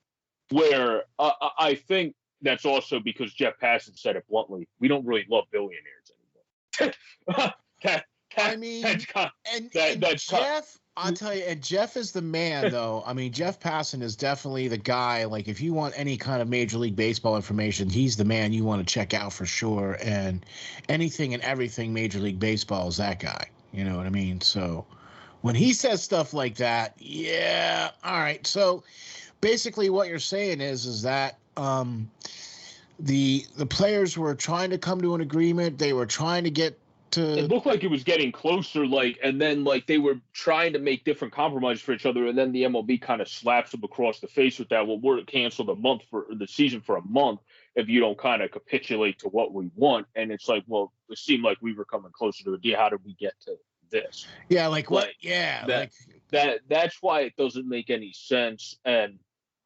Speaker 1: where I think that's also because Jeff Passan said it bluntly. We don't really love billionaires anymore.
Speaker 2: Jeff, I'll tell you, and Jeff is the man, though. I mean, Jeff Passan is definitely the guy. Like, if you want any kind of Major League Baseball information, he's the man you want to check out for sure. And anything and everything Major League Baseball is that guy. You know what I mean? So when he says stuff like that, yeah, all right. So basically what you're saying is that the players were trying to come to an agreement. They were trying to get
Speaker 1: it looked like it was getting closer, and then they were trying to make different compromises for each other, and then the MLB kind of slaps them across the face with that. Well, we're canceled a month for the season for a month, if you don't kind of capitulate to what we want. And it's like, well, it seemed like we were coming closer to a deal. How did we get to this?
Speaker 2: Yeah, like what?
Speaker 1: Like,
Speaker 2: Yeah,
Speaker 1: that's why it doesn't make any sense. And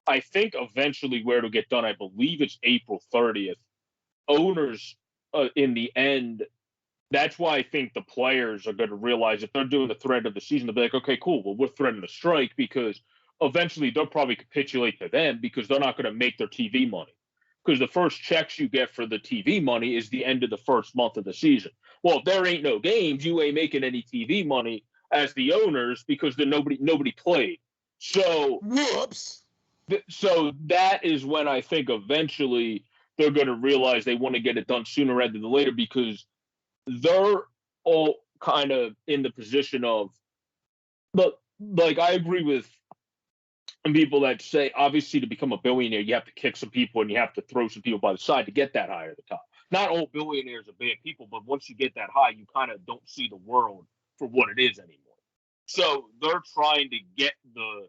Speaker 1: I think eventually where it'll get done, I believe it's April 30th. Owners, in the end, that's why I think the players are going to realize if they're doing the threat of the season, they'll be like, okay, cool. Well, we're threatening a strike because eventually they'll probably capitulate to them because they're not going to make their TV money. Because the first checks you get for the TV money is the end of the first month of the season. Well, if there ain't no games, you ain't making any TV money as the owners because then nobody played. So,
Speaker 2: whoops.
Speaker 1: So that is when I think eventually they're going to realize they want to get it done sooner rather than later because they're all kind of in the position of, but like I agree with people that say obviously to become a billionaire you have to kick some people and you have to throw some people by the side to get that high at the top. Not all billionaires are bad people, but once you get that high, you kind of don't see the world for what it is anymore. So they're trying to get the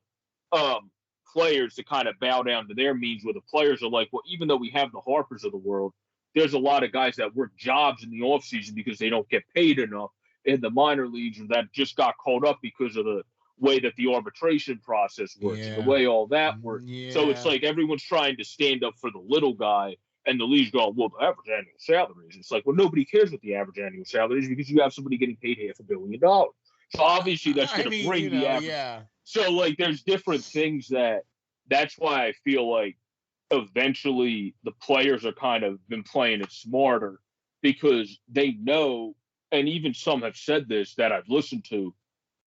Speaker 1: players to kind of bow down to their means, where the players are like, well, even though we have the Harpers of the world, there's a lot of guys that work jobs in the offseason because they don't get paid enough in the minor leagues, or that just got caught up because of the way that the arbitration process works and the way all that works.
Speaker 2: Yeah.
Speaker 1: So it's like everyone's trying to stand up for the little guy, and the league's going, well, the average annual salary is. It's like, well, nobody cares what the average annual salary is because you have somebody getting paid $500 million. So obviously that's going to bring the average.
Speaker 2: Yeah.
Speaker 1: So like there's different things that's why I feel like eventually the players are kind of been playing it smarter because they know, and even some have said this that I've listened to,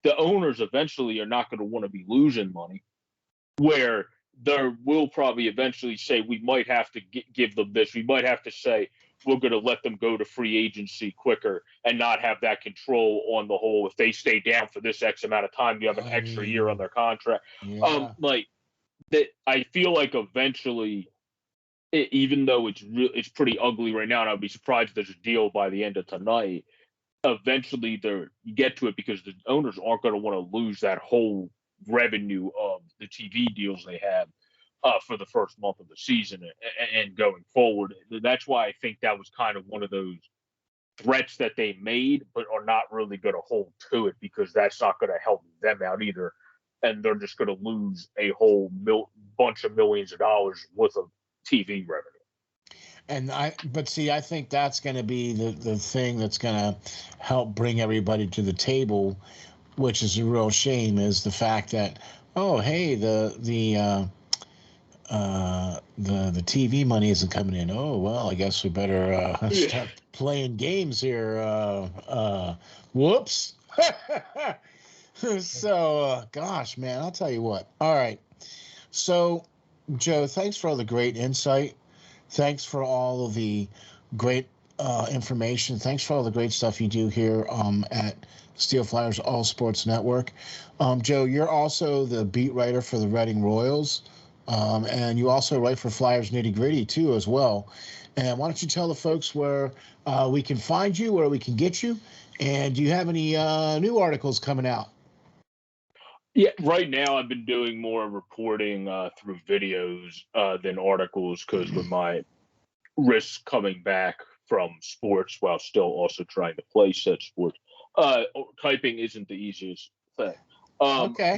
Speaker 1: the owners eventually are not going to want to be losing money, where there will probably eventually say we might have to give them this. We might have to say we're going to let them go to free agency quicker and not have that control on the whole. If they stay down for this X amount of time, you have an extra year on their contract.
Speaker 2: Yeah.
Speaker 1: Like that, I feel like eventually, even though it's pretty ugly right now, and I'd be surprised if there's a deal by the end of tonight. Eventually, you get to it because the owners aren't going to want to lose that whole revenue of the TV deals they have for the first month of the season and going forward. That's why I think that was kind of one of those threats that they made, but are not really going to hold to it because that's not going to help them out either. And they're just going to lose a whole bunch of millions of dollars worth of TV revenue.
Speaker 2: And I think that's going to be the thing that's going to help bring everybody to the table, which is a real shame, is the fact that, oh, hey, the TV money isn't coming in. Oh, well, I guess we better start playing games here. Whoops. So, gosh, man, I'll tell you what. All right. So, Joe, thanks for all the great insight. Thanks for all of the great information. Thanks for all the great stuff you do here at SteelFlyers All Sports Network. Joe, you're also the beat writer for the Reading Royals, and you also write for Flyers Nitty Gritty, too, as well. And why don't you tell the folks where we can find you, where we can get you, and do you have any new articles coming out?
Speaker 1: Yeah, right now I've been doing more reporting through videos than articles because with my risks coming back from sports while still also trying to play said sports, typing isn't the easiest thing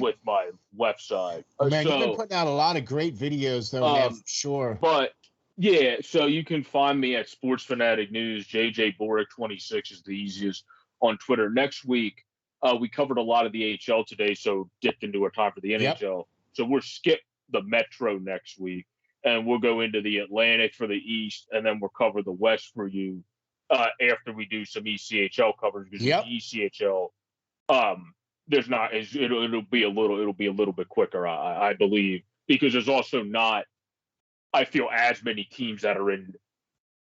Speaker 1: with my website.
Speaker 2: Man, you've been putting out a lot of great videos, though, man, for sure.
Speaker 1: But, yeah, so you can find me at Sports Fanatic News. JJ Borek 26 is the easiest on Twitter. Next week, we covered a lot of the AHL today, so dipped into our time for the NHL. Yep. So we'll skip the Metro next week, and we'll go into the Atlantic for the East, and then we'll cover the West for you after we do some ECHL coverage. Because the ECHL, there's not it'll be a little bit quicker, I believe, because there's also not, I feel, as many teams that are in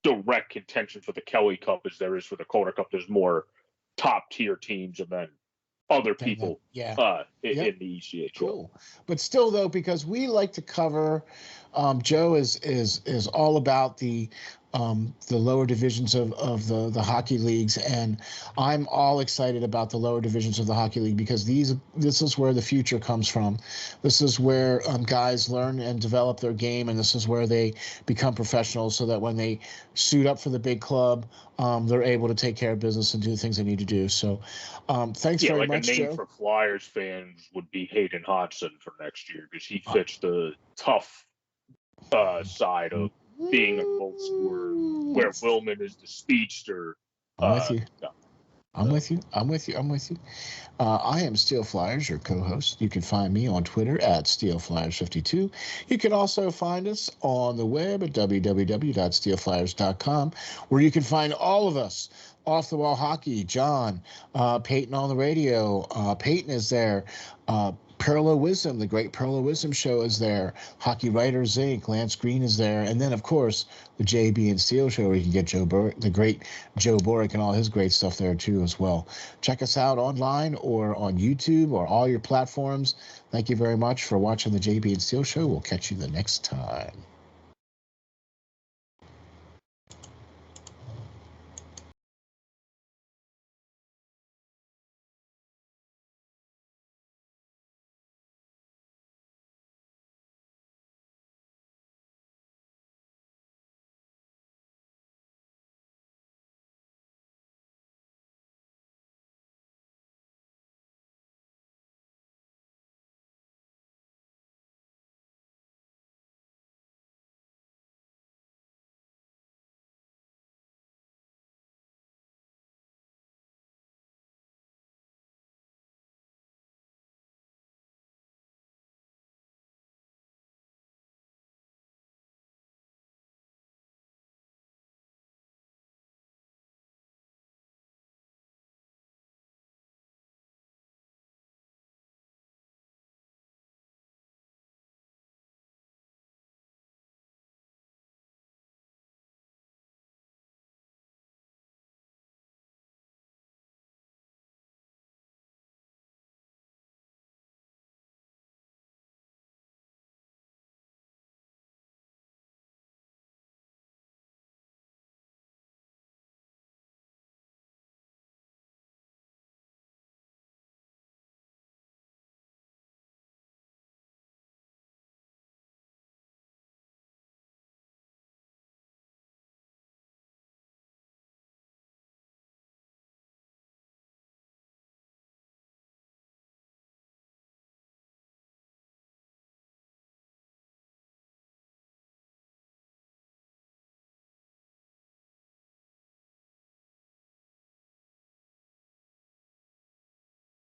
Speaker 1: direct contention for the Kelly Cup as there is for the Calder Cup. There's more top tier teams, and then other people in the ECHL.
Speaker 2: Cool. But still, though, because we like to cover, Joe is all about the lower divisions of the hockey leagues, and I'm all excited about the lower divisions of the hockey league because this is where the future comes from. This is where guys learn and develop their game, and this is where they become professionals, so that when they suit up for the big club, they're able to take care of business and do the things they need to do. So, thanks very
Speaker 1: like
Speaker 2: much,
Speaker 1: a name
Speaker 2: Joe.
Speaker 1: for Flyers fans would be Hayden Hodgson for next year because he fits the tough side of being a goal scorer, where Willman is the speedster.
Speaker 2: I'm with you.
Speaker 1: No.
Speaker 2: I'm with you. I am SteelFlyers, your co-host. You can find me on Twitter at SteelFlyers52. You can also find us on the web at www.steelflyers.com, where you can find all of us. Off the Wall Hockey, John, Peyton on the radio. Peyton is there. Parallel Wisdom, the great Parallel Wisdom show is there. Hockey Writers Inc., Lance Green is there. And then, of course, the JB and Steel show, where you can get Joe Borek, the great Joe Borek, and all his great stuff there, too, as well. Check us out online or on YouTube or all your platforms. Thank you very much for watching the JB and Steel show. We'll catch you the next time.